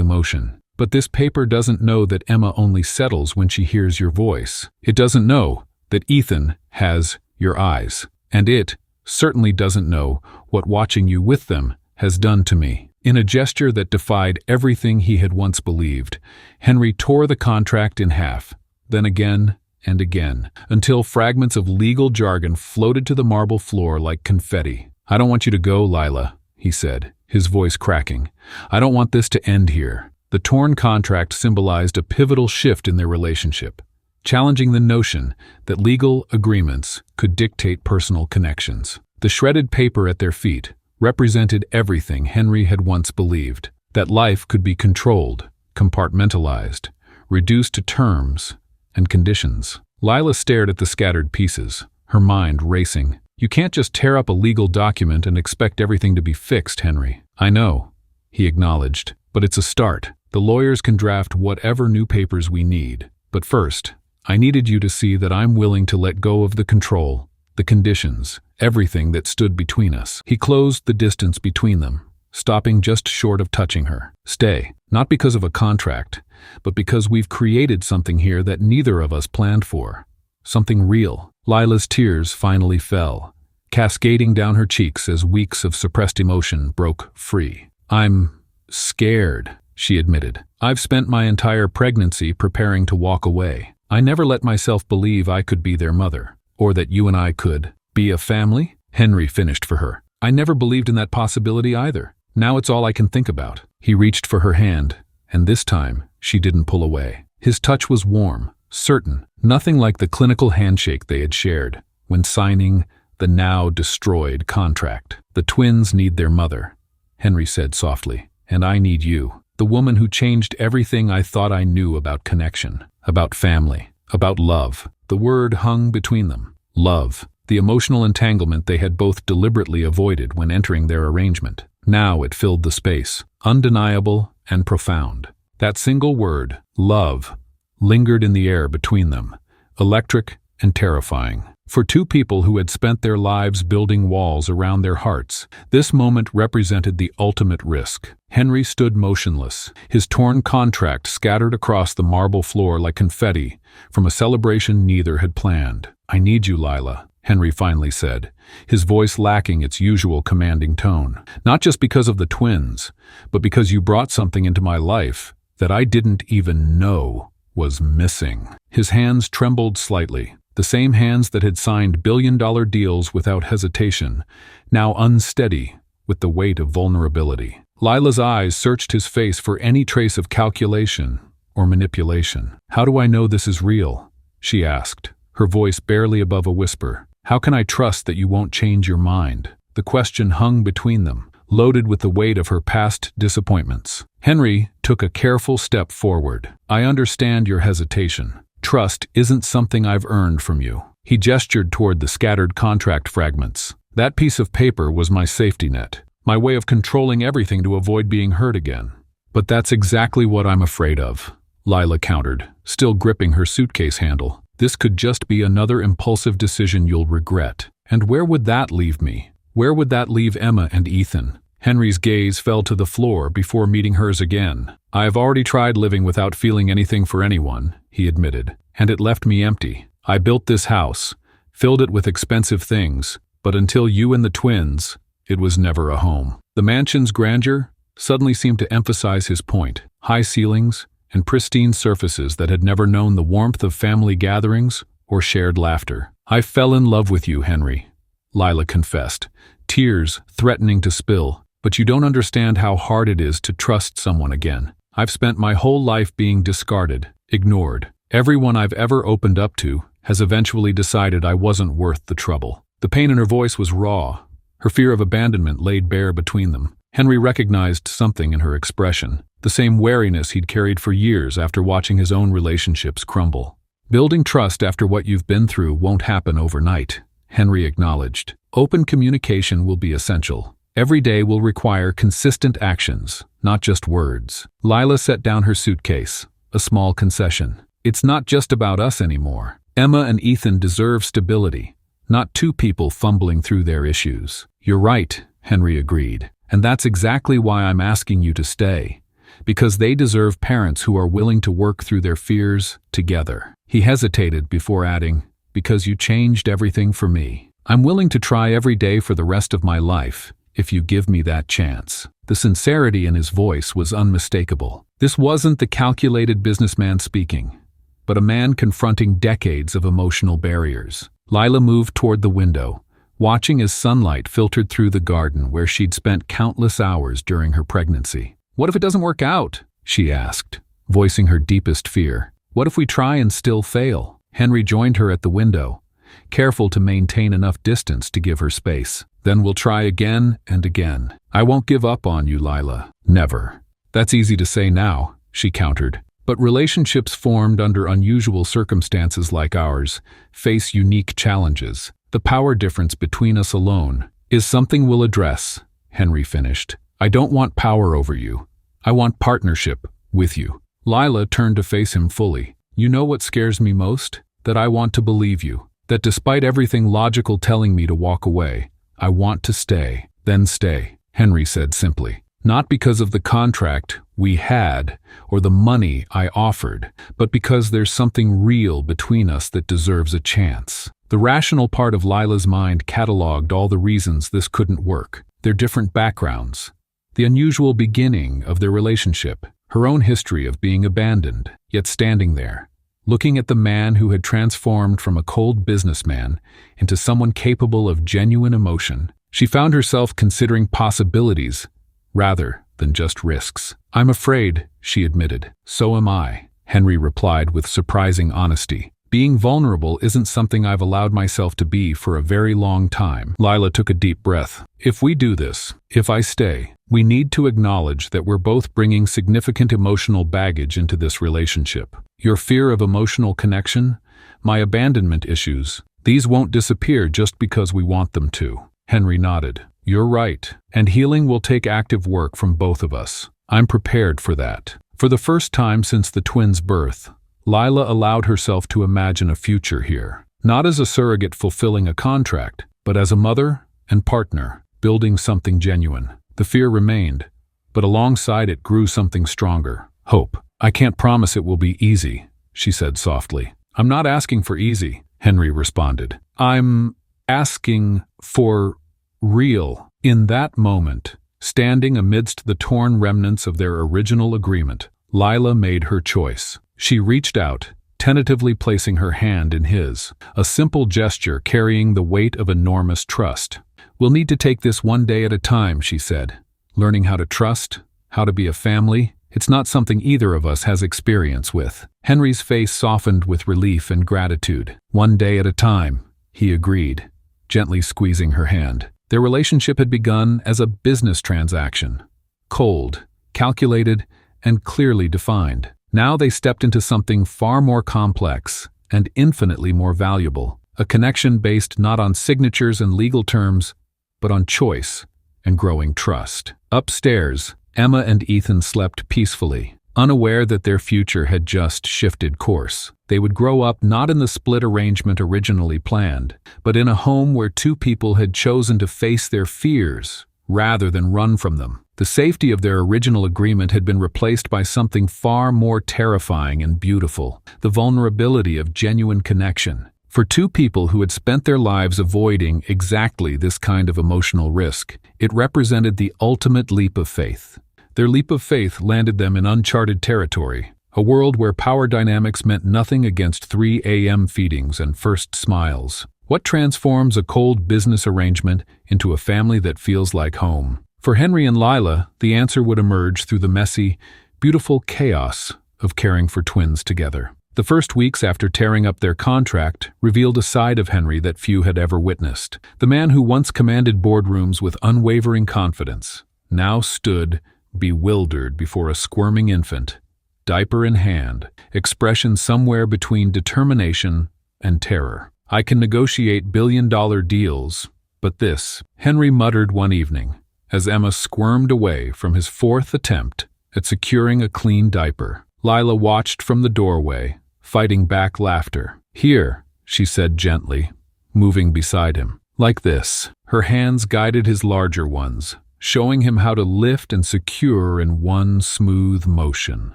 emotion. But this paper doesn't know that Emma only settles when she hears your voice. It doesn't know that Ethan has your eyes. And it certainly doesn't know what watching you with them has done to me. In a gesture that defied everything he had once believed, Henry tore the contract in half, then again and again, until fragments of legal jargon floated to the marble floor like confetti. I don't want you to go, Lila, he said, his voice cracking. I don't want this to end here. The torn contract symbolized a pivotal shift in their relationship, challenging the notion that legal agreements could dictate personal connections. The shredded paper at their feet represented everything Henry had once believed, that life could be controlled, compartmentalized, reduced to terms and conditions. Lila stared at the scattered pieces, her mind racing. You can't just tear up a legal document and expect everything to be fixed, Henry. I know, he acknowledged, but it's a start. The lawyers can draft whatever new papers we need. But first, I needed you to see that I'm willing to let go of the control, the conditions, everything that stood between us. He closed the distance between them, stopping just short of touching her. Stay, not because of a contract, but because we've created something here that neither of us planned for. Something real. Lila's tears finally fell, cascading down her cheeks as weeks of suppressed emotion broke free. I'm scared, she admitted. I've spent my entire pregnancy preparing to walk away. I never let myself believe I could be their mother, or that you and I could be a family. Henry finished for her. I never believed in that possibility either. Now it's all I can think about. He reached for her hand, and this time she didn't pull away. His touch was warm, certain, nothing like the clinical handshake they had shared when signing the now destroyed contract. The twins need their mother, Henry said softly, and I need you. The woman who changed everything I thought I knew about connection, about family, about love. The word hung between them. Love. The emotional entanglement they had both deliberately avoided when entering their arrangement. Now it filled the space, undeniable and profound. That single word, love, lingered in the air between them, electric and terrifying. For two people who had spent their lives building walls around their hearts, this moment represented the ultimate risk. Henry stood motionless, his torn contract scattered across the marble floor like confetti from a celebration neither had planned. I need you, Lila, Henry finally said, his voice lacking its usual commanding tone. Not just because of the twins, but because you brought something into my life that I didn't even know was missing. His hands trembled slightly. The same hands that had signed billion-dollar deals without hesitation, now unsteady with the weight of vulnerability. Lila's eyes searched his face for any trace of calculation or manipulation. How do I know this is real? She asked, her voice barely above a whisper. How can I trust that you won't change your mind? The question hung between them, loaded with the weight of her past disappointments. Henry took a careful step forward. I understand your hesitation. Trust isn't something I've earned from you. He gestured toward the scattered contract fragments. That piece of paper was my safety net, my way of controlling everything to avoid being hurt again. But that's exactly what I'm afraid of, Lila countered, still gripping her suitcase handle. This could just be another impulsive decision you'll regret. And where would that leave me? Where would that leave Emma and Ethan? Henry's gaze fell to the floor before meeting hers again. I've already tried living without feeling anything for anyone, he admitted, and it left me empty. I built this house, filled it with expensive things, but until you and the twins, it was never a home. The mansion's grandeur suddenly seemed to emphasize his point. High ceilings and pristine surfaces that had never known the warmth of family gatherings or shared laughter. I fell in love with you, Henry, Lila confessed, tears threatening to spill. But you don't understand how hard it is to trust someone again. I've spent my whole life being discarded, ignored. Everyone I've ever opened up to has eventually decided I wasn't worth the trouble. The pain in her voice was raw, her fear of abandonment laid bare between them. Henry recognized something in her expression, the same wariness he'd carried for years after watching his own relationships crumble. Building trust after what you've been through won't happen overnight, Henry acknowledged. Open communication will be essential. Every day will require consistent actions, not just words. Lila set down her suitcase, a small concession. It's not just about us anymore. Emma and Ethan deserve stability, not two people fumbling through their issues. You're right, Henry agreed. And that's exactly why I'm asking you to stay. Because they deserve parents who are willing to work through their fears together. He hesitated before adding, because you changed everything for me. I'm willing to try every day for the rest of my life, if you give me that chance. The sincerity in his voice was unmistakable. This wasn't the calculated businessman speaking, but a man confronting decades of emotional barriers. Lila moved toward the window, watching as sunlight filtered through the garden where she'd spent countless hours during her pregnancy. What if it doesn't work out? She asked, voicing her deepest fear. What if we try and still fail? Henry joined her at the window, careful to maintain enough distance to give her space. Then we'll try again and again. I won't give up on you, Lila. Never. That's easy to say now, she countered. But relationships formed under unusual circumstances like ours face unique challenges. The power difference between us alone is something we'll address, Henry finished. I don't want power over you. I want partnership with you. Lila turned to face him fully. You know what scares me most? That I want to believe you. That despite everything logical telling me to walk away, I want to stay. Then stay, Henry said simply. Not because of the contract we had or the money I offered, but because there's something real between us that deserves a chance. The rational part of Lila's mind cataloged all the reasons this couldn't work. Their different backgrounds, the unusual beginning of their relationship, her own history of being abandoned, yet standing there, looking at the man who had transformed from a cold businessman into someone capable of genuine emotion. She found herself considering possibilities rather than just risks. I'm afraid, she admitted. So am I, Henry replied with surprising honesty. Being vulnerable isn't something I've allowed myself to be for a very long time. Lila took a deep breath. If we do this, if I stay, we need to acknowledge that we're both bringing significant emotional baggage into this relationship. Your fear of emotional connection, my abandonment issues, these won't disappear just because we want them to. Henry nodded. You're right, and healing will take active work from both of us. I'm prepared for that. For the first time since the twins' birth, Lila allowed herself to imagine a future here. Not as a surrogate fulfilling a contract, but as a mother and partner, building something genuine. The fear remained, but alongside it grew something stronger. Hope. I can't promise it will be easy, she said softly. I'm not asking for easy, Henry responded. I'm asking for real. In that moment, standing amidst the torn remnants of their original agreement, Lila made her choice. She reached out, tentatively placing her hand in his, a simple gesture carrying the weight of enormous trust. We'll need to take this one day at a time, she said. Learning how to trust, how to be a family, it's not something either of us has experience with. Henry's face softened with relief and gratitude. One day at a time, he agreed, gently squeezing her hand. Their relationship had begun as a business transaction. Cold, calculated, and clearly defined. Now they stepped into something far more complex and infinitely more valuable. A connection based not on signatures and legal terms, but on choice and growing trust. Upstairs, Emma and Ethan slept peacefully, unaware that their future had just shifted course. They would grow up not in the split arrangement originally planned, but in a home where two people had chosen to face their fears rather than run from them. The safety of their original agreement had been replaced by something far more terrifying and beautiful, the vulnerability of genuine connection. For two people who had spent their lives avoiding exactly this kind of emotional risk, it represented the ultimate leap of faith. Their leap of faith landed them in uncharted territory, a world where power dynamics meant nothing against 3 a.m. feedings and first smiles. What transforms a cold business arrangement into a family that feels like home? For Henry and Lila, the answer would emerge through the messy, beautiful chaos of caring for twins together. The first weeks after tearing up their contract revealed a side of Henry that few had ever witnessed. The man who once commanded boardrooms with unwavering confidence now stood bewildered before a squirming infant, diaper in hand, expression somewhere between determination and terror. "I can negotiate billion-dollar deals, but this," Henry muttered one evening, as Emma squirmed away from his fourth attempt at securing a clean diaper. Lila watched from the doorway, fighting back laughter. "Here," she said gently, moving beside him. Like this, her hands guided his larger ones, showing him how to lift and secure in one smooth motion.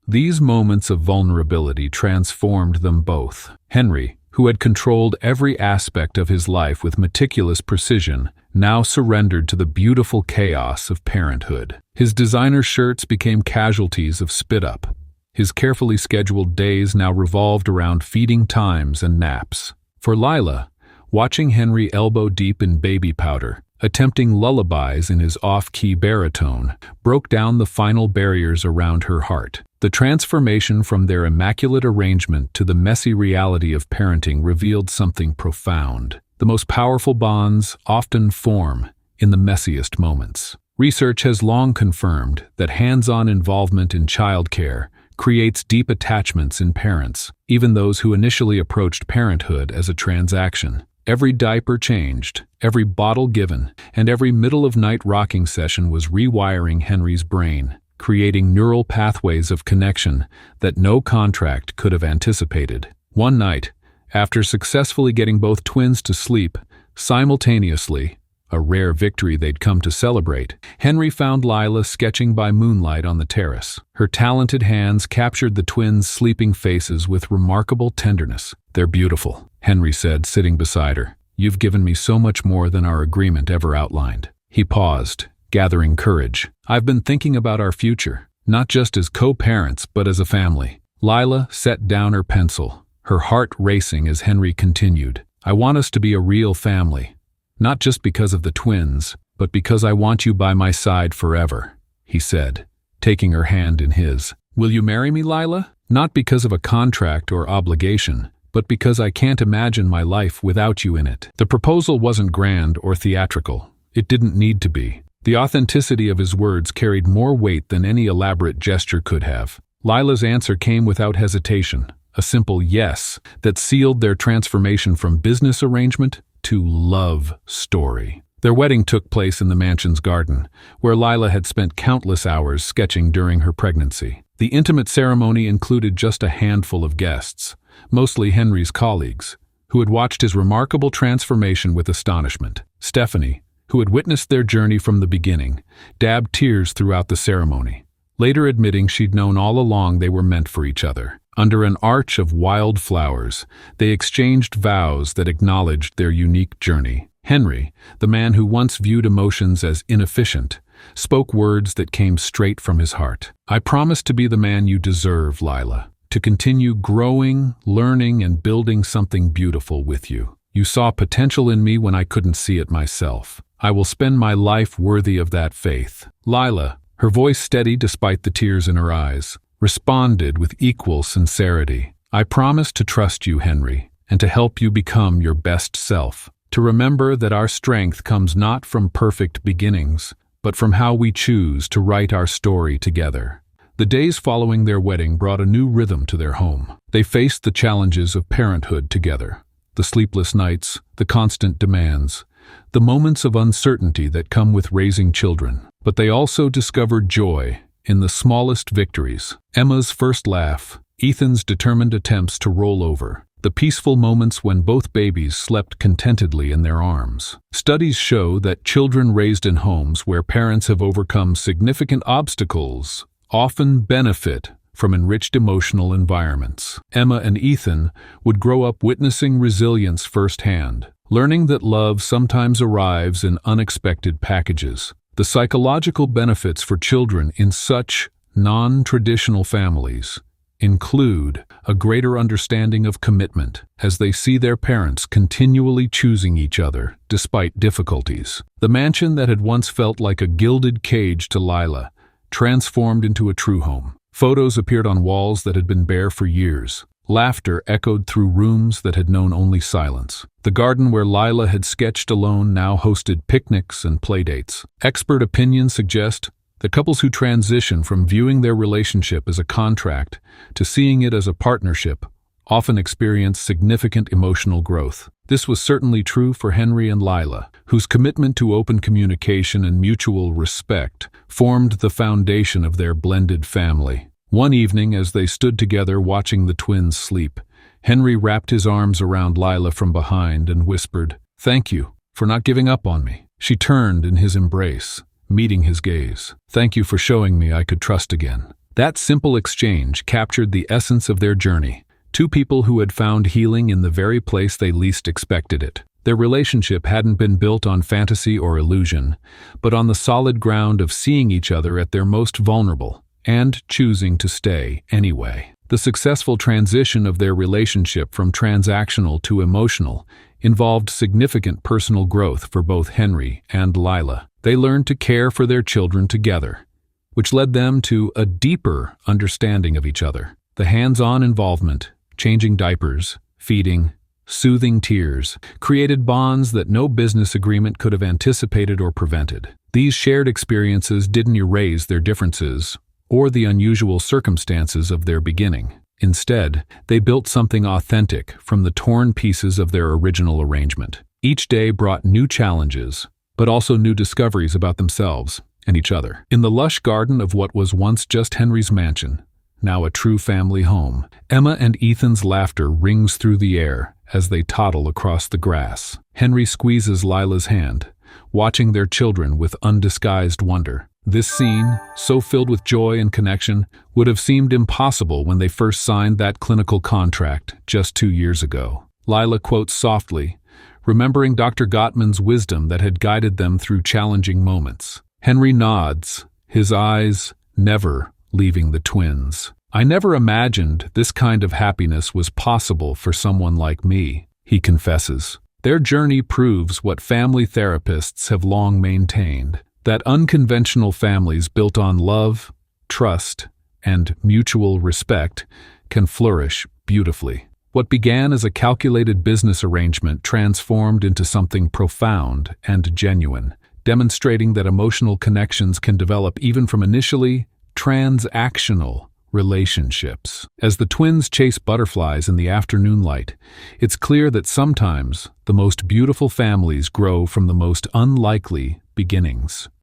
These moments of vulnerability transformed them both. Henry, who had controlled every aspect of his life with meticulous precision, now surrendered to the beautiful chaos of parenthood. His designer shirts became casualties of spit-up. His carefully scheduled days now revolved around feeding times and naps. For Lila, watching Henry elbow-deep in baby powder, attempting lullabies in his off-key baritone, broke down the final barriers around her heart. The transformation from their immaculate arrangement to the messy reality of parenting revealed something profound. The most powerful bonds often form in the messiest moments. Research has long confirmed that hands-on involvement in childcare creates deep attachments in parents, even those who initially approached parenthood as a transaction. Every diaper changed, every bottle given, and every middle-of-night rocking session was rewiring Henry's brain, creating neural pathways of connection that no contract could have anticipated. One night, after successfully getting both twins to sleep simultaneously, a rare victory they'd come to celebrate, Henry found Lila sketching by moonlight on the terrace. Her talented hands captured the twins' sleeping faces with remarkable tenderness. "They're beautiful," Henry said, sitting beside her. "You've given me so much more than our agreement ever outlined." He paused, gathering courage. "I've been thinking about our future, not just as co-parents, but as a family." Lila set down her pencil, her heart racing as Henry continued. "I want us to be a real family. Not just because of the twins, but because I want you by my side forever," he said, taking her hand in his. "Will you marry me, Lila? Not because of a contract or obligation, but because I can't imagine my life without you in it." The proposal wasn't grand or theatrical. It didn't need to be. The authenticity of his words carried more weight than any elaborate gesture could have. Lila's answer came without hesitation, a simple yes that sealed their transformation from business arrangement to love story. Their wedding took place in the mansion's garden, where Lila had spent countless hours sketching during her pregnancy. The intimate ceremony included just a handful of guests, mostly Henry's colleagues, who had watched his remarkable transformation with astonishment. Stephanie, who had witnessed their journey from the beginning, dabbed tears throughout the ceremony, later admitting she'd known all along they were meant for each other. Under an arch of wild flowers, they exchanged vows that acknowledged their unique journey. Henry, the man who once viewed emotions as inefficient, spoke words that came straight from his heart. "I promise to be the man you deserve, Lila, to continue growing, learning, and building something beautiful with you. You saw potential in me when I couldn't see it myself. I will spend my life worthy of that faith." Lila, her voice steady despite the tears in her eyes, responded with equal sincerity. "I promise to trust you, Henry, and to help you become your best self. To remember that our strength comes not from perfect beginnings, but from how we choose to write our story together." The days following their wedding brought a new rhythm to their home. They faced the challenges of parenthood together, the sleepless nights, the constant demands, the moments of uncertainty that come with raising children. But they also discovered joy in the smallest victories. Emma's first laugh, Ethan's determined attempts to roll over, the peaceful moments when both babies slept contentedly in their arms. Studies show that children raised in homes where parents have overcome significant obstacles often benefit from enriched emotional environments. Emma and Ethan would grow up witnessing resilience firsthand, learning that love sometimes arrives in unexpected packages. The psychological benefits for children in such non-traditional families include a greater understanding of commitment, as they see their parents continually choosing each other despite difficulties. The mansion that had once felt like a gilded cage to Lila transformed into a true home. Photos appeared on walls that had been bare for years. Laughter echoed through rooms that had known only silence. The garden where Lila had sketched alone now hosted picnics and playdates. Expert opinions suggest that couples who transition from viewing their relationship as a contract to seeing it as a partnership often experience significant emotional growth. This was certainly true for Henry and Lila, whose commitment to open communication and mutual respect formed the foundation of their blended family. One evening, as they stood together watching the twins sleep, Henry wrapped his arms around Lila from behind and whispered, "Thank you for not giving up on me." She turned in his embrace, meeting his gaze. "Thank you for showing me I could trust again." That simple exchange captured the essence of their journey. Two people who had found healing in the very place they least expected it. Their relationship hadn't been built on fantasy or illusion, but on the solid ground of seeing each other at their most vulnerable and choosing to stay anyway. The successful transition of their relationship from transactional to emotional involved significant personal growth for both Henry and Lila. They learned to care for their children together, which led them to a deeper understanding of each other. The hands-on involvement, changing diapers, feeding, soothing tears, created bonds that no business agreement could have anticipated or prevented. These shared experiences didn't erase their differences or the unusual circumstances of their beginning. Instead, they built something authentic from the torn pieces of their original arrangement. Each day brought new challenges, but also new discoveries about themselves and each other. In the lush garden of what was once just Henry's mansion, now a true family home, Emma and Ethan's laughter rings through the air as they toddle across the grass. Henry squeezes Lila's hand, watching their children with undisguised wonder. This scene, so filled with joy and connection, would have seemed impossible when they first signed that clinical contract just 2 years ago. Lila quotes softly, remembering Dr. Gottman's wisdom that had guided them through challenging moments. Henry nods, his eyes never leaving the twins. "I never imagined this kind of happiness was possible for someone like me," he confesses. Their journey proves what family therapists have long maintained, that unconventional families built on love, trust, and mutual respect can flourish beautifully. What began as a calculated business arrangement transformed into something profound and genuine, demonstrating that emotional connections can develop even from initially transactional relationships. As the twins chase butterflies in the afternoon light, it's clear that sometimes the most beautiful families grow from the most unlikely beginnings.